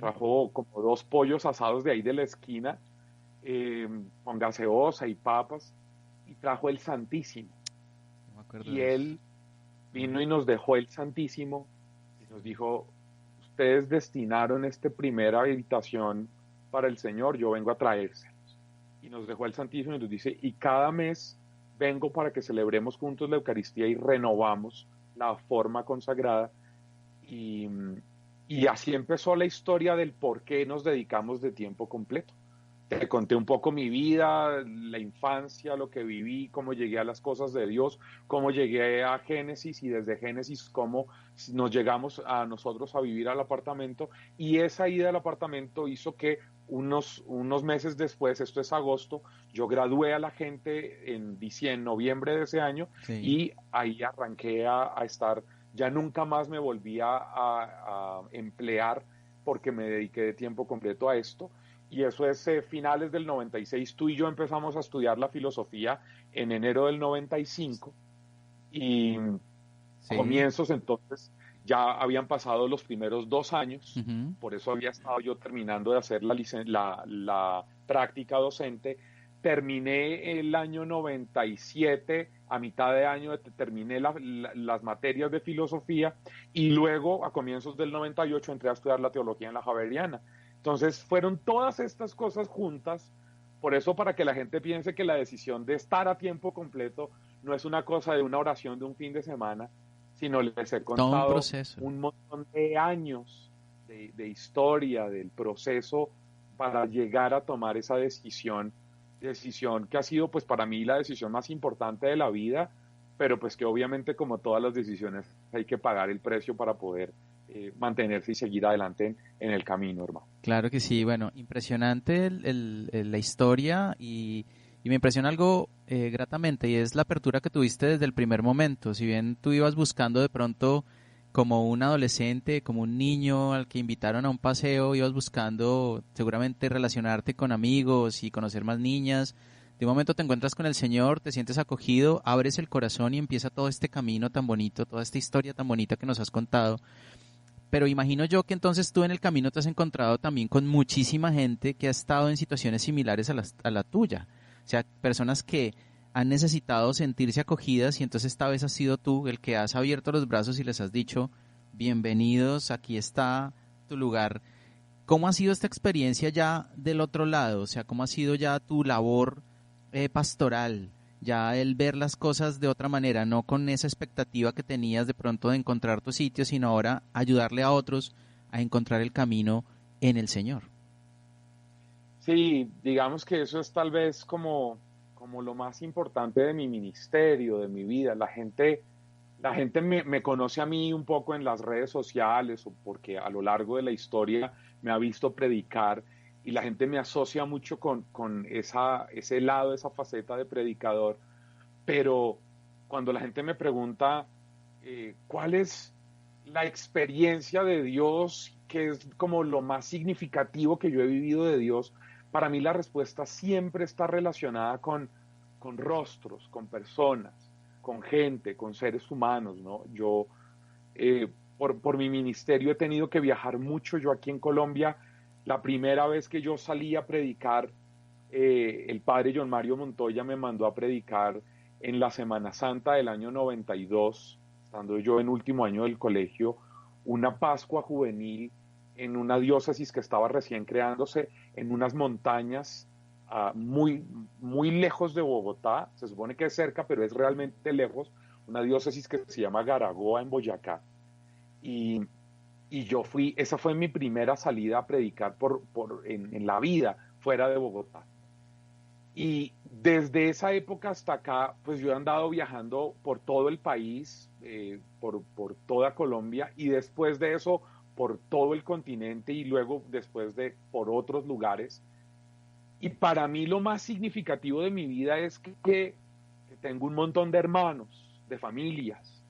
D: trajo como 2 pollos asados de ahí de la esquina, con gaseosa y papas, y trajo el Santísimo. Y él vino y nos dejó el Santísimo y nos dijo, ustedes destinaron esta primera habitación para el Señor, yo vengo a traérselos. Y nos dejó el Santísimo y nos dice, y cada mes vengo para que celebremos juntos la Eucaristía y renovamos la forma consagrada. Y así empezó la historia del por qué nos dedicamos de tiempo completo. Te conté un poco mi vida, la infancia, lo que viví, cómo llegué a las cosas de Dios, cómo llegué a Génesis y desde Génesis cómo nos llegamos a nosotros a vivir al apartamento, y esa ida al apartamento hizo que unos meses después, esto es agosto, yo gradué a la gente en noviembre de ese año y ahí arranqué a estar, ya nunca más me volví a emplear porque me dediqué de tiempo completo a esto. Y eso es finales del 96, tú y yo empezamos a estudiar la filosofía en enero del 95 y comienzos entonces Ya habían pasado los primeros 2 años,
B: Ujú.
D: por eso había estado yo terminando de hacer la práctica docente. Terminé el año 97, a mitad de año terminé las materias de filosofía y luego a comienzos del 98 entré a estudiar la teología en la Javeriana. Entonces fueron todas estas cosas juntas, por eso para que la gente piense que la decisión de estar a tiempo completo no es una cosa de una oración de un fin de semana, sino les he
B: Todo un
D: contado
B: proceso.
D: un montón de años de historia, del proceso para llegar a tomar esa decisión que ha sido pues para mí la decisión más importante de la vida, pero pues que obviamente como todas las decisiones hay que pagar el precio para poder mantenerse y seguir adelante en el camino, hermano.
B: Claro que sí, bueno, impresionante la historia y me impresiona algo gratamente y es la apertura que tuviste desde el primer momento. Si bien tú ibas buscando de pronto como un adolescente, como un niño al que invitaron a un paseo, ibas buscando seguramente relacionarte con amigos y conocer más niñas. De un momento te encuentras con el Señor, te sientes acogido, abres el corazón y empieza todo este camino tan bonito, toda esta historia tan bonita que nos has contado. Pero imagino yo que entonces tú en el camino te has encontrado también con muchísima gente que ha estado en situaciones similares a la tuya. O sea, personas que han necesitado sentirse acogidas y entonces esta vez has sido tú el que has abierto los brazos y les has dicho, bienvenidos, aquí está tu lugar. ¿Cómo ha sido esta experiencia ya del otro lado? O sea, ¿cómo ha sido ya tu labor pastoral? Ya el ver las cosas de otra manera, no con esa expectativa que tenías de pronto de encontrar tu sitio, sino ahora ayudarle a otros a encontrar el camino en el Señor.
D: Sí, digamos que eso es tal vez como lo más importante de mi ministerio, de mi vida. La gente me conoce a mí un poco en las redes sociales o porque a lo largo de la historia me ha visto predicar y la gente me asocia mucho con ese lado, esa faceta de predicador. Pero cuando la gente me pregunta cuál es la experiencia de Dios, que es como lo más significativo que yo he vivido de Dios, para mí la respuesta siempre está relacionada con rostros, con personas, con gente, con seres humanos, ¿no? Yo, por mi ministerio he tenido que viajar mucho. Yo aquí en Colombia, la primera vez que yo salí a predicar, el padre John Mario Montoya me mandó a predicar en la Semana Santa del año 92, estando yo en último año del colegio, una Pascua juvenil en una diócesis que estaba recién creándose en unas montañas muy, muy lejos de Bogotá. Se supone que es cerca, pero es realmente lejos, una diócesis que se llama Garagoa en Boyacá. Y, y yo fui, esa fue mi primera salida a predicar en la vida fuera de Bogotá. Y desde esa época hasta acá, pues yo he andado viajando por todo el país, por toda Colombia, y después de eso por todo el continente y luego después de por otros lugares. Y para mí lo más significativo de mi vida es que tengo un montón de hermanos, de familias,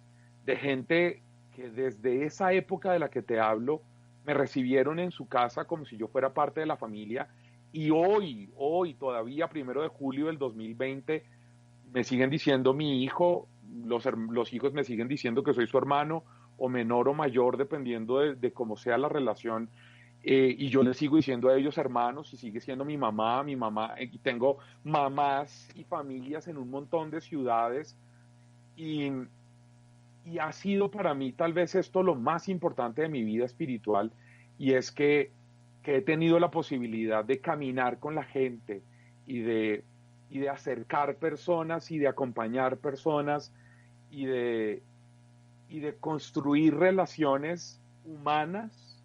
D: de gente que desde esa época de la que te hablo me recibieron en su casa como si yo fuera parte de la familia. Y hoy todavía, 1 de julio del 2020, me siguen diciendo mi hijo, los hijos me siguen diciendo que soy su hermano, o menor o mayor, dependiendo de cómo sea la relación. Y yo les sigo diciendo a ellos hermanos y sigue siendo mi mamá, y tengo mamás y familias en un montón de ciudades. Y, y ha sido para mí tal vez esto lo más importante de mi vida espiritual, y es que he tenido la posibilidad de caminar con la gente y de acercar personas y de acompañar personas y de construir relaciones humanas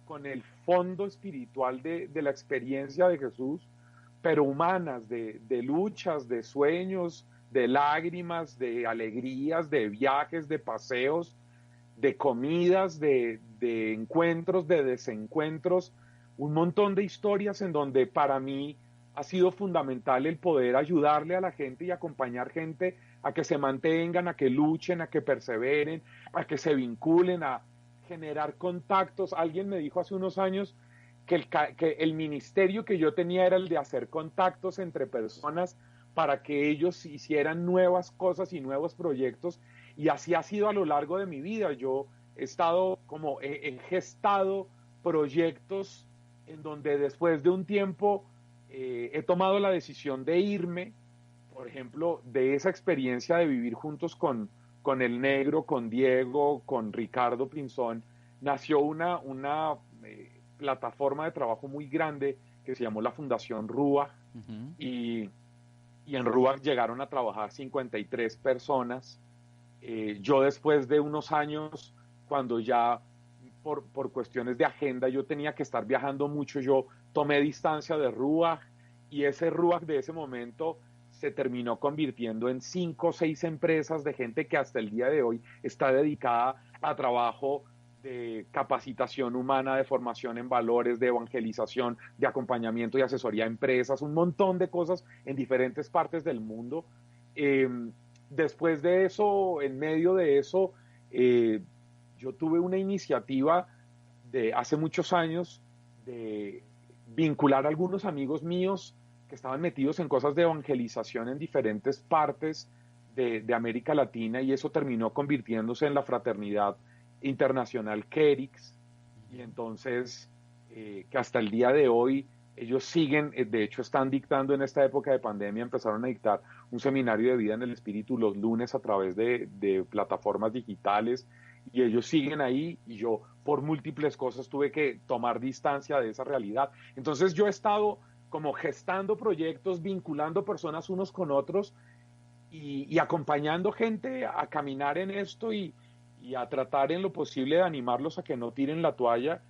D: con el fondo espiritual de la experiencia de Jesús, pero humanas, de luchas, de sueños, de lágrimas, de alegrías, de viajes, de paseos, de comidas, de encuentros, de desencuentros, un montón de historias en donde para mí ha sido fundamental el poder ayudarle a la gente y acompañar gente a que se mantengan, a que luchen, a que perseveren, a que se vinculen, a generar contactos. Alguien me dijo hace unos años que el ministerio que yo tenía era el de hacer contactos entre personas para que ellos hicieran nuevas cosas y nuevos proyectos, y así ha sido a lo largo de mi vida. Yo he gestado proyectos en donde después de un tiempo he tomado la decisión de irme, por ejemplo, de esa experiencia de vivir juntos con el Negro, con Diego, con Ricardo Pinzón, nació una plataforma de trabajo muy grande que se llamó la Fundación Ruach, y en Ruach llegaron a trabajar 53 personas. Yo después de unos años, cuando ya por cuestiones de agenda yo tenía que estar viajando mucho, yo tomé distancia de Ruach, y ese Ruach de ese momento se terminó convirtiendo en 5 o 6 empresas de gente que hasta el día de hoy está dedicada a trabajo de capacitación humana, de formación en valores, de evangelización, de acompañamiento y asesoría a empresas, un montón de cosas en diferentes partes del mundo. Después de eso, en medio de eso, yo tuve una iniciativa de hace muchos años de vincular a algunos amigos míos que estaban metidos en cosas de evangelización en diferentes partes de América Latina, y eso terminó convirtiéndose en la fraternidad internacional Kerix, y entonces que hasta el día de hoy ellos siguen, de hecho están dictando en esta época de pandemia, empezaron a dictar un seminario de vida en el espíritu los lunes a través de plataformas digitales, y ellos siguen ahí, y yo por múltiples cosas tuve que tomar distancia de esa realidad. Entonces yo he estado como gestando proyectos, vinculando personas unos con otros, y acompañando gente a caminar en esto, y a tratar en lo posible de animarlos a que no tiren la toalla,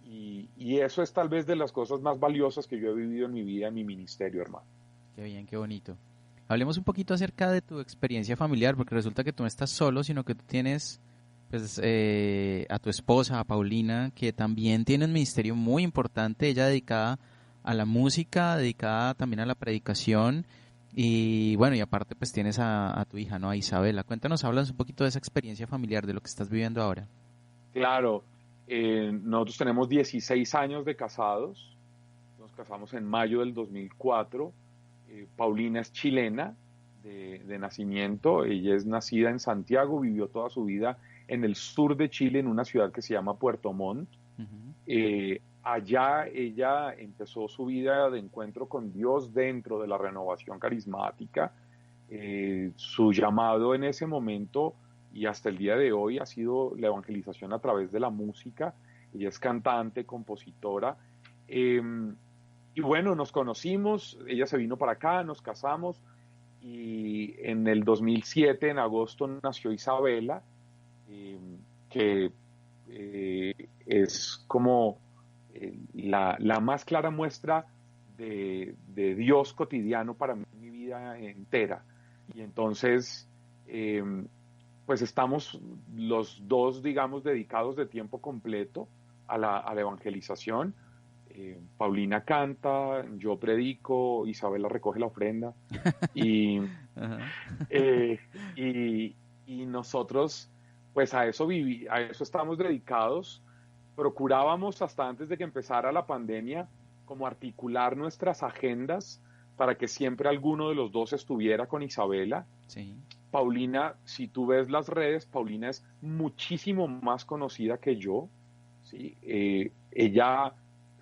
D: y eso es tal vez de las cosas más valiosas que yo he vivido en mi vida, en mi ministerio, hermano.
B: Qué bien, qué bonito. Hablemos un poquito acerca de tu experiencia familiar, porque resulta que tú no estás solo, sino que tú tienes pues a tu esposa, a Paulina, que también tiene un ministerio muy importante, ella dedicada a la música, dedicada también a la predicación, y bueno, y aparte pues tienes a tu hija, ¿no? A Isabela. Cuéntanos, háblanos un poquito de esa experiencia familiar, de lo que estás viviendo ahora.
D: Claro, nosotros tenemos 16 años de casados, nos casamos en mayo del 2004. Paulina es chilena de nacimiento, ella es nacida en Santiago, vivió toda su vida en el sur de Chile, en una ciudad que se llama Puerto Montt. Allá ella empezó su vida de encuentro con Dios dentro de la renovación carismática. Su llamado en ese momento y hasta el día de hoy ha sido la evangelización a través de la música. Ella es cantante, compositora. Y bueno, nos conocimos, ella se vino para acá, nos casamos, y en el 2007, en agosto, nació Isabela, que es como la más clara muestra de Dios cotidiano para mí en mi vida entera. Y entonces, pues estamos los dos, digamos, dedicados de tiempo completo a la evangelización. Paulina canta, yo predico, Isabela recoge la ofrenda, y nosotros pues a eso estamos dedicados. Procurábamos hasta antes de que empezara la pandemia como articular nuestras agendas para que siempre alguno de los dos estuviera con Isabela.
B: Sí.
D: Paulina, si tú ves las redes, Paulina es muchísimo más conocida que yo, ¿sí? Ella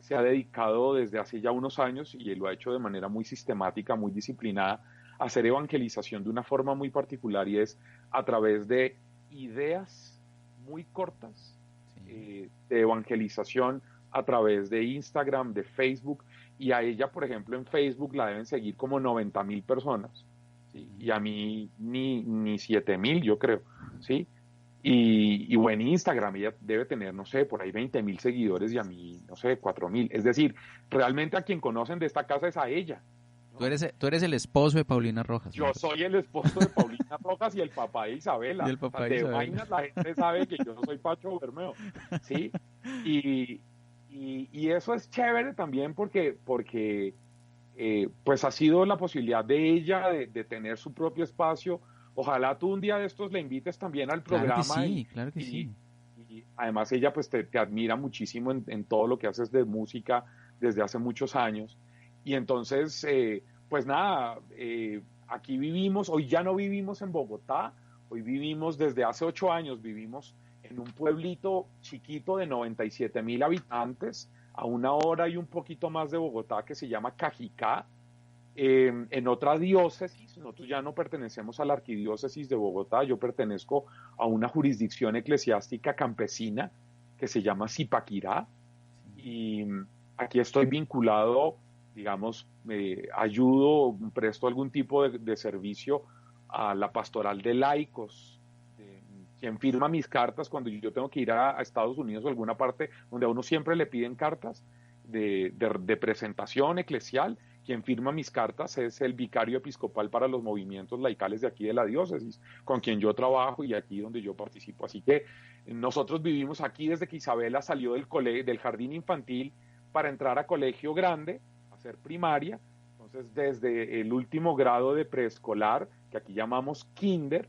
D: se ha dedicado desde hace ya unos años, y lo ha hecho de manera muy sistemática, muy disciplinada, a hacer evangelización de una forma muy particular, y es a través de ideas muy cortas, sí, de evangelización a través de Instagram, de Facebook. Y a ella, por ejemplo, en Facebook la deben seguir como 90,000 personas, ¿sí? Y a mí ni 7,000, yo creo, ¿sí? Y bueno, en Instagram ella debe tener, no sé, por ahí 20,000 seguidores, y a mí, no sé, 4,000. Es decir, realmente a quien conocen de esta casa es a ella, ¿no?
B: Tú eres el esposo de Paulina Rojas, ¿no?
D: Yo soy el esposo de Paulina Rojas y el papá de Isabela.
B: Y el papá de
D: de
B: Isabela.
D: vainas la gente sabe que yo no soy Pacho Bermeo, ¿sí? Y eso es chévere también porque pues ha sido la posibilidad de ella de tener su propio espacio. Ojalá tú un día de estos le invites también al programa.
B: Claro que sí.
D: Y además ella pues te admira muchísimo en todo lo que haces de música desde hace muchos años. Y entonces, pues nada, aquí vivimos, hoy ya no vivimos en Bogotá, hoy vivimos desde hace 8 años, vivimos en un pueblito chiquito de 97.000 habitantes, a 1 hora y un poquito más de Bogotá, que se llama Cajicá, en otra diócesis. Nosotros ya no pertenecemos a la arquidiócesis de Bogotá, yo pertenezco a una jurisdicción eclesiástica campesina que se llama Zipaquirá, y aquí estoy vinculado, digamos, ayudo, presto algún tipo de servicio a la pastoral de laicos, quien firma mis cartas cuando yo tengo que ir a Estados Unidos o alguna parte donde a uno siempre le piden cartas de presentación eclesial. Quien firma mis cartas es el vicario episcopal para los movimientos laicales de aquí de la diócesis, con quien yo trabajo y aquí donde yo participo. Así que nosotros vivimos aquí desde que Isabela salió del jardín infantil para entrar a colegio grande, a hacer primaria. Entonces, desde el último grado de preescolar, que aquí llamamos kinder,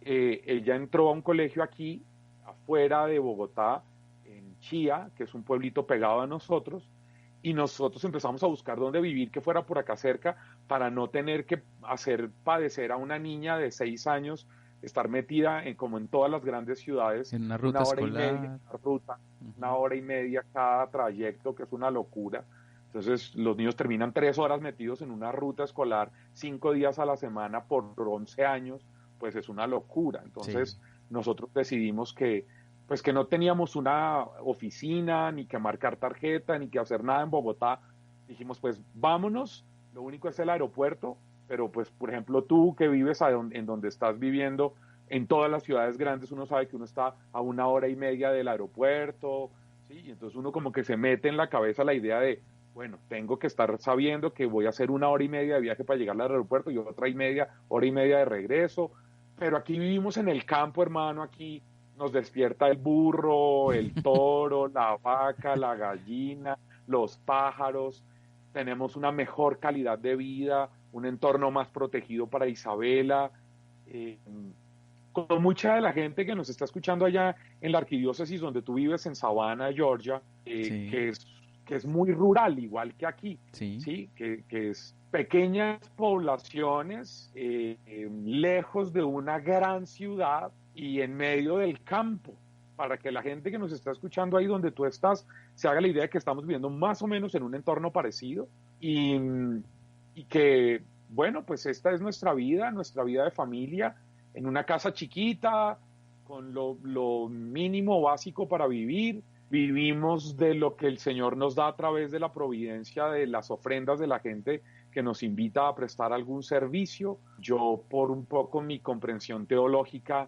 D: ella entró a un colegio aquí, afuera de Bogotá, en Chía, que es un pueblito pegado a nosotros, y nosotros empezamos a buscar dónde vivir que fuera por acá cerca para no tener que hacer padecer a una niña de 6 años, estar metida como en todas las grandes ciudades,
B: en una ruta escolar,
D: una hora y media cada trayecto, que es una locura. Entonces los niños terminan 3 horas metidos en una ruta escolar 5 días a la semana por 11 años, pues es una locura. Entonces nosotros decidimos que no teníamos una oficina, ni que marcar tarjeta, ni que hacer nada en Bogotá. Dijimos, pues vámonos, lo único es el aeropuerto, pero pues por ejemplo tú que vives en donde estás viviendo, en todas las ciudades grandes uno sabe que uno está a 1 hora y media del aeropuerto, ¿sí? Y entonces uno como que se mete en la cabeza la idea de, bueno, tengo que estar sabiendo que voy a hacer 1 hora y media de viaje para llegar al aeropuerto y otra hora y media de regreso. Pero aquí vivimos en el campo, hermano. Aquí nos despierta el burro, el toro, la vaca, la gallina, los pájaros. Tenemos una mejor calidad de vida, un entorno más protegido para Isabela. Con mucha de la gente que nos está escuchando allá en la arquidiócesis donde tú vives, en Savannah, Georgia, que es muy rural, igual que aquí, ¿sí? Que es pequeñas poblaciones lejos de una gran ciudad y en medio del campo, para que la gente que nos está escuchando ahí donde tú estás se haga la idea de que estamos viviendo más o menos en un entorno parecido y que, bueno, pues esta es nuestra vida de familia, en una casa chiquita, con lo mínimo básico para vivir. Vivimos de lo que el Señor nos da a través de la providencia, de las ofrendas de la gente que nos invita a prestar algún servicio. Yo, por un poco mi comprensión teológica,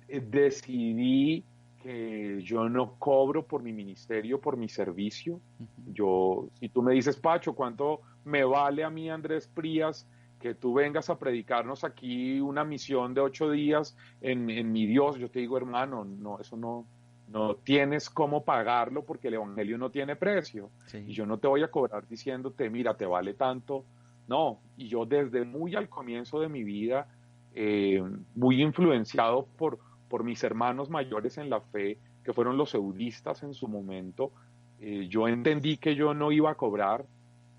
D: decidí que yo no cobro por mi ministerio, por mi servicio. Si tú me dices, Pacho, ¿cuánto me vale a mí, Andrés Prías, que tú vengas a predicarnos aquí una misión de 8 días en mi Dios? Yo te digo, hermano, no, eso no tienes cómo pagarlo, porque el evangelio no tiene precio. Y yo no te voy a cobrar diciéndote, mira, te vale tanto. No, y yo desde muy al comienzo de mi vida, muy influenciado por mis hermanos mayores en la fe, que fueron los eudistas en su momento, yo entendí que yo no iba a cobrar,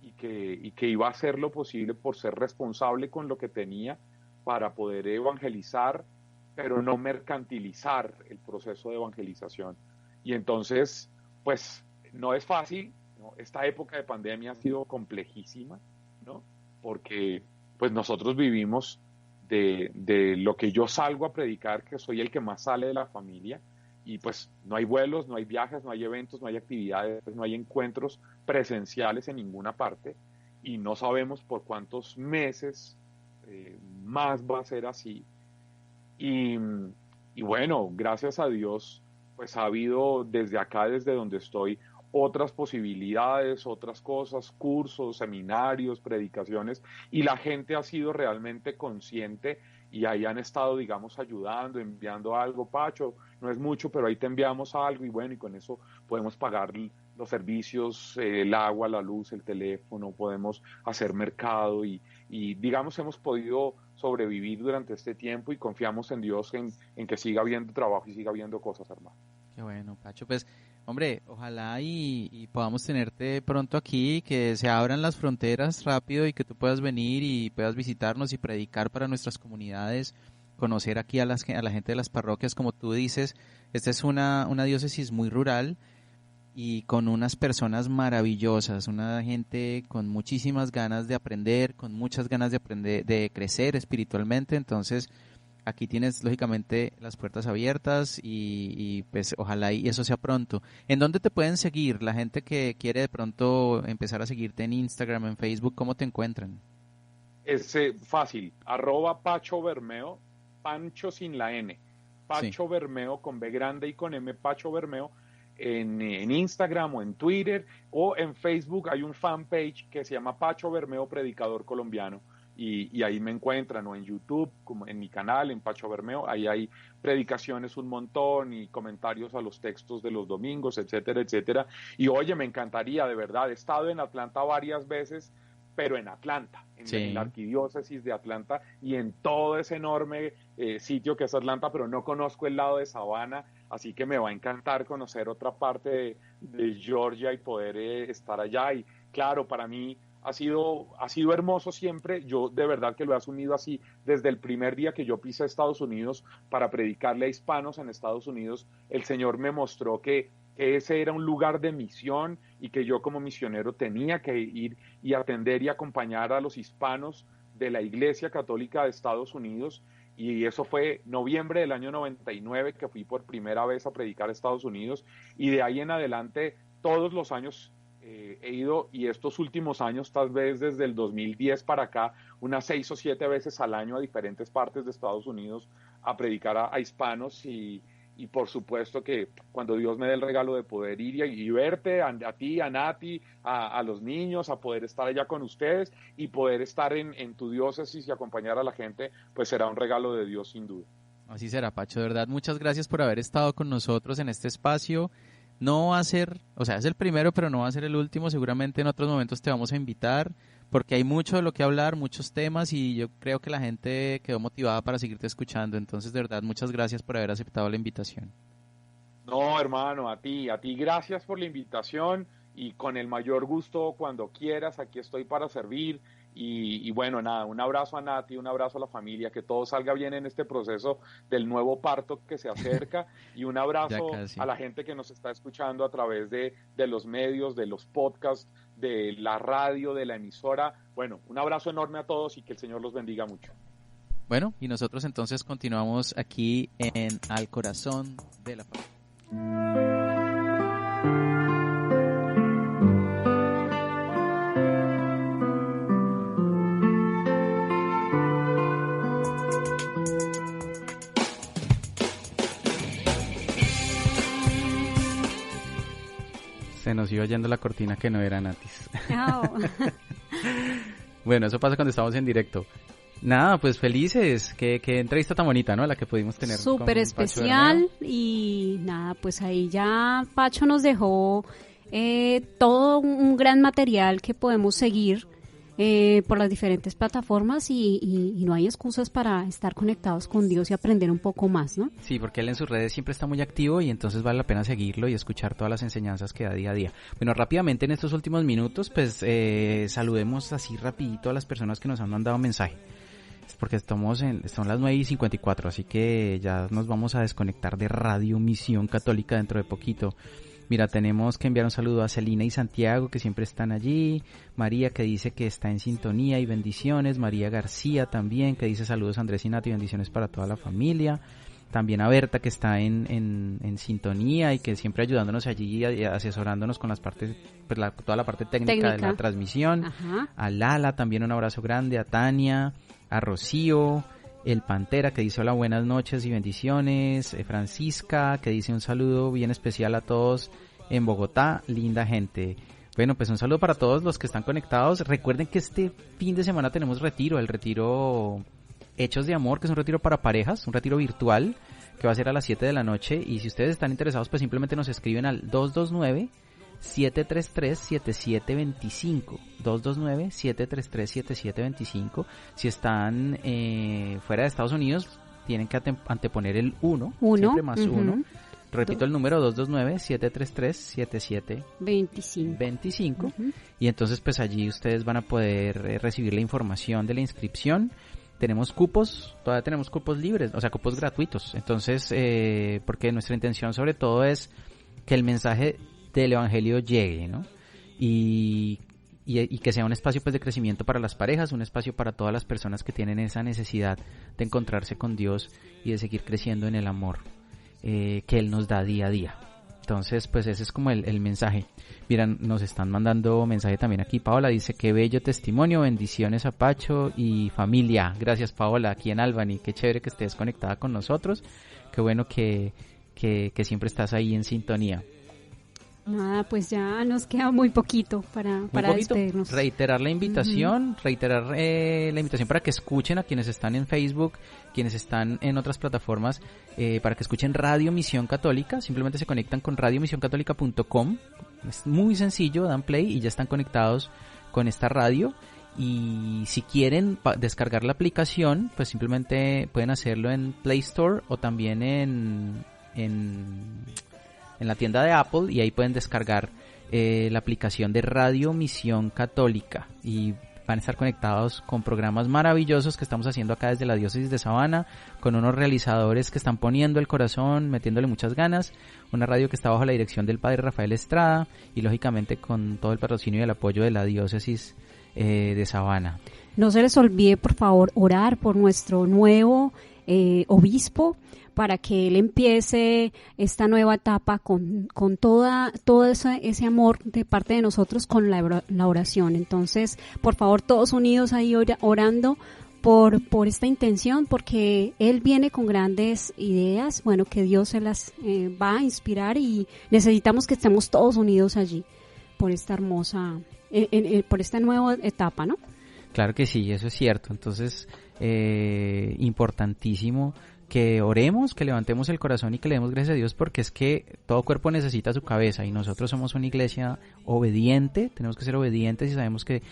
D: y que iba a hacer lo posible por ser responsable con lo que tenía para poder evangelizar, pero no mercantilizar el proceso de evangelización. Y entonces, pues, no es fácil, ¿no? Esta época de pandemia ha sido complejísima, ¿no? Porque, pues, nosotros vivimos de lo que yo salgo a predicar, que soy el que más sale de la familia, y pues no hay vuelos, no hay viajes, no hay eventos, no hay actividades, no hay encuentros presenciales en ninguna parte, y no sabemos por cuántos meses más va a ser así. Y bueno, gracias a Dios, pues ha habido desde acá, desde donde estoy, otras posibilidades, otras cosas, cursos, seminarios, predicaciones, y la gente ha sido realmente consciente y ahí han estado, digamos, ayudando, enviando algo. Pacho, no es mucho, pero ahí te enviamos algo, y bueno, y con eso podemos pagar los servicios, el agua, la luz, el teléfono, podemos hacer mercado y digamos, hemos podido sobrevivir durante este tiempo, y confiamos en Dios en que siga habiendo trabajo y siga habiendo cosas, hermano.
B: Qué bueno, Pacho. Pues, hombre, ojalá y podamos tenerte pronto aquí, que se abran las fronteras rápido y que tú puedas venir y puedas visitarnos y predicar para nuestras comunidades. conocer aquí a la gente de las parroquias. Como tú dices, esta es una diócesis muy rural y con unas personas maravillosas, una gente con muchísimas ganas de aprender, con muchas ganas de aprender, de crecer espiritualmente. Entonces aquí tienes lógicamente las puertas abiertas y pues ojalá y eso sea pronto. ¿En dónde te pueden seguir la gente que quiere de pronto empezar a seguirte en Instagram, en Facebook? ¿Cómo te encuentran?
D: Es fácil, @Pacho Bermeo, Pancho sin la N, Pacho sí. Bermeo con B grande y con M, Pacho Bermeo, en Instagram o en Twitter o en Facebook. Hay un fanpage que se llama Pacho Bermeo Predicador Colombiano y ahí me encuentran, o en YouTube, como en mi canal, en Pacho Bermeo, ahí hay predicaciones un montón y comentarios a los textos de los domingos, etcétera, etcétera. Y oye, me encantaría, de verdad, he estado en Atlanta varias veces, pero en Atlanta, en la arquidiócesis de Atlanta y en todo ese enorme sitio que es Atlanta, pero no conozco el lado de Savannah, así que me va a encantar conocer otra parte de Georgia y poder estar allá. Y claro, para mí ha sido hermoso siempre. Yo de verdad que lo he asumido así desde el primer día que yo pisé Estados Unidos para predicarle a hispanos en Estados Unidos. El Señor me mostró que ese era un lugar de misión y que yo como misionero tenía que ir y atender y acompañar a los hispanos de la Iglesia Católica de Estados Unidos. Y eso fue noviembre del año 99 que fui por primera vez a predicar a Estados Unidos, y de ahí en adelante todos los años he ido, y estos últimos años, tal vez desde el 2010 para acá, unas 6 o 7 veces al año a diferentes partes de Estados Unidos a predicar a hispanos. Y por supuesto que cuando Dios me dé el regalo de poder ir y verte, a ti, a Nati, a los niños, a poder estar allá con ustedes y poder estar en tu diócesis y acompañar a la gente, pues será un regalo de Dios sin duda.
B: Así será, Pacho, de verdad, muchas gracias por haber estado con nosotros en este espacio. No va a ser, o sea, es el primero, pero no va a ser el último. Seguramente en otros momentos te vamos a invitar, porque hay mucho de lo que hablar, muchos temas, y yo creo que la gente quedó motivada para seguirte escuchando. Entonces, de verdad, muchas gracias por haber aceptado la invitación.
D: No, hermano, a ti gracias por la invitación, y con el mayor gusto, cuando quieras, aquí estoy para servir. Y bueno, nada, un abrazo a Nati, un abrazo a la familia, que todo salga bien en este proceso del nuevo parto que se acerca, y un abrazo a la gente que nos está escuchando a través de los medios, de los podcasts, de la radio, de la emisora. Bueno, un abrazo enorme a todos y que el Señor los bendiga mucho.
B: Bueno, y nosotros entonces continuamos aquí en Al Corazón de la Paz. Se nos iba yendo la cortina que no era Natis. Oh. Bueno, eso pasa cuando estamos en directo. Nada, pues felices. Qué entrevista tan bonita, ¿no? La que pudimos tener.
C: Súper especial. Y nada, pues ahí ya Pacho nos dejó todo un gran material que podemos seguir por las diferentes plataformas, y no hay excusas para estar conectados con Dios y aprender un poco más, ¿no?
B: Sí, porque él en sus redes siempre está muy activo, y entonces vale la pena seguirlo y escuchar todas las enseñanzas que da día a día. Bueno, rápidamente en estos últimos minutos, pues saludemos así rapidito a las personas que nos han mandado mensaje. Porque son las 9:54, así que ya nos vamos a desconectar de Radio Misión Católica dentro de poquito. Mira, tenemos que enviar un saludo a Celina y Santiago, que siempre están allí. María, que dice que está en sintonía y bendiciones. María García también, que dice saludos a Andrés y Nati y bendiciones para toda la familia. También a Berta, que está en sintonía y que siempre ayudándonos allí y asesorándonos con las partes, pues toda la parte técnica de la transmisión. Ajá. A Lala también un abrazo grande, a Tania, a Rocío, el Pantera, que dice hola, buenas noches y bendiciones. Francisca, que dice un saludo bien especial a todos en Bogotá, linda gente. Bueno, pues un saludo para todos los que están conectados. Recuerden que este fin de semana tenemos el retiro Hechos de Amor, que es un retiro para parejas, un retiro virtual que va a ser a las 7 de la noche, y si ustedes están interesados, pues simplemente nos escriben al 229-733-7725, 229-733-7725. Si están fuera de Estados Unidos, tienen que anteponer el 1, siempre más 1. Repito el número, 229-733-7725. Y entonces pues allí ustedes van a poder recibir la información de la inscripción. todavía tenemos cupos libres, o sea, cupos gratuitos. Entonces, porque nuestra intención sobre todo es que el mensaje del evangelio llegue, ¿no? Y que sea un espacio pues de crecimiento para las parejas, un espacio para todas las personas que tienen esa necesidad de encontrarse con Dios y de seguir creciendo en el amor que Él nos da día a día. Entonces, pues ese es como el mensaje. Miran, nos están mandando mensaje también aquí. Paola dice, qué bello testimonio, bendiciones a Pacho y familia. Gracias, Paola, aquí en Albany. Qué chévere que estés conectada con nosotros. Qué bueno que siempre estás ahí en sintonía.
C: Nada, pues ya nos queda muy poquito para despedirnos.
B: Reiterar la invitación, la invitación para que escuchen a quienes están en Facebook, quienes están en otras plataformas, para que escuchen Radio Misión Católica. Simplemente se conectan con radiomisioncatólica.com. Es muy sencillo, dan play y ya están conectados con esta radio. Y si quieren descargar la aplicación, pues simplemente pueden hacerlo en Play Store o también en la tienda de Apple, y ahí pueden descargar la aplicación de Radio Misión Católica y van a estar conectados con programas maravillosos que estamos haciendo acá desde la diócesis de Sabana, con unos realizadores que están poniendo el corazón, metiéndole muchas ganas, una radio que está bajo la dirección del padre Rafael Estrada y lógicamente con todo el patrocinio y el apoyo de la diócesis de Sabana.
C: No se les olvide, por favor, orar por nuestro nuevo obispo, para que él empiece esta nueva etapa con todo ese amor de parte de nosotros con la oración. Entonces, por favor, todos unidos ahí orando por esta intención, porque él viene con grandes ideas, bueno, que Dios se las va a inspirar, y necesitamos que estemos todos unidos allí por esta hermosa, por esta nueva etapa, ¿no?
B: Claro que sí, eso es cierto. Entonces, importantísimo que oremos, que levantemos el corazón y que le demos gracias a Dios, porque es que todo cuerpo necesita su cabeza y nosotros somos una iglesia obediente, tenemos que ser obedientes y sabemos que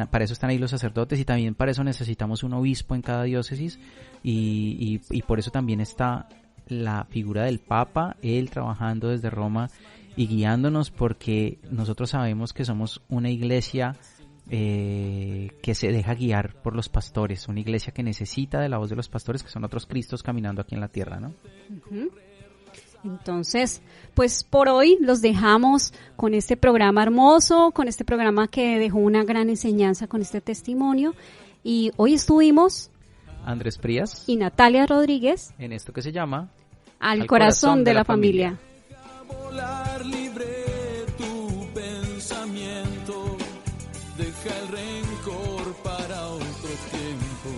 B: para eso están ahí los sacerdotes, y también para eso necesitamos un obispo en cada diócesis, y por eso también está la figura del Papa, él trabajando desde Roma y guiándonos, porque nosotros sabemos que somos una iglesia que se deja guiar por los pastores, una iglesia que necesita de la voz de los pastores, que son otros Cristos caminando aquí en la tierra, ¿no? Uh-huh.
C: Entonces, pues por hoy los dejamos con este programa hermoso, con este programa que dejó una gran enseñanza con este testimonio, y hoy estuvimos
B: Andrés Prías
C: y Natalia Rodríguez
B: en esto que se llama
C: Al corazón de la familia.
A: Deja el rencor para otro tiempo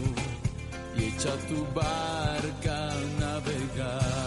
A: y echa tu barca a navegar.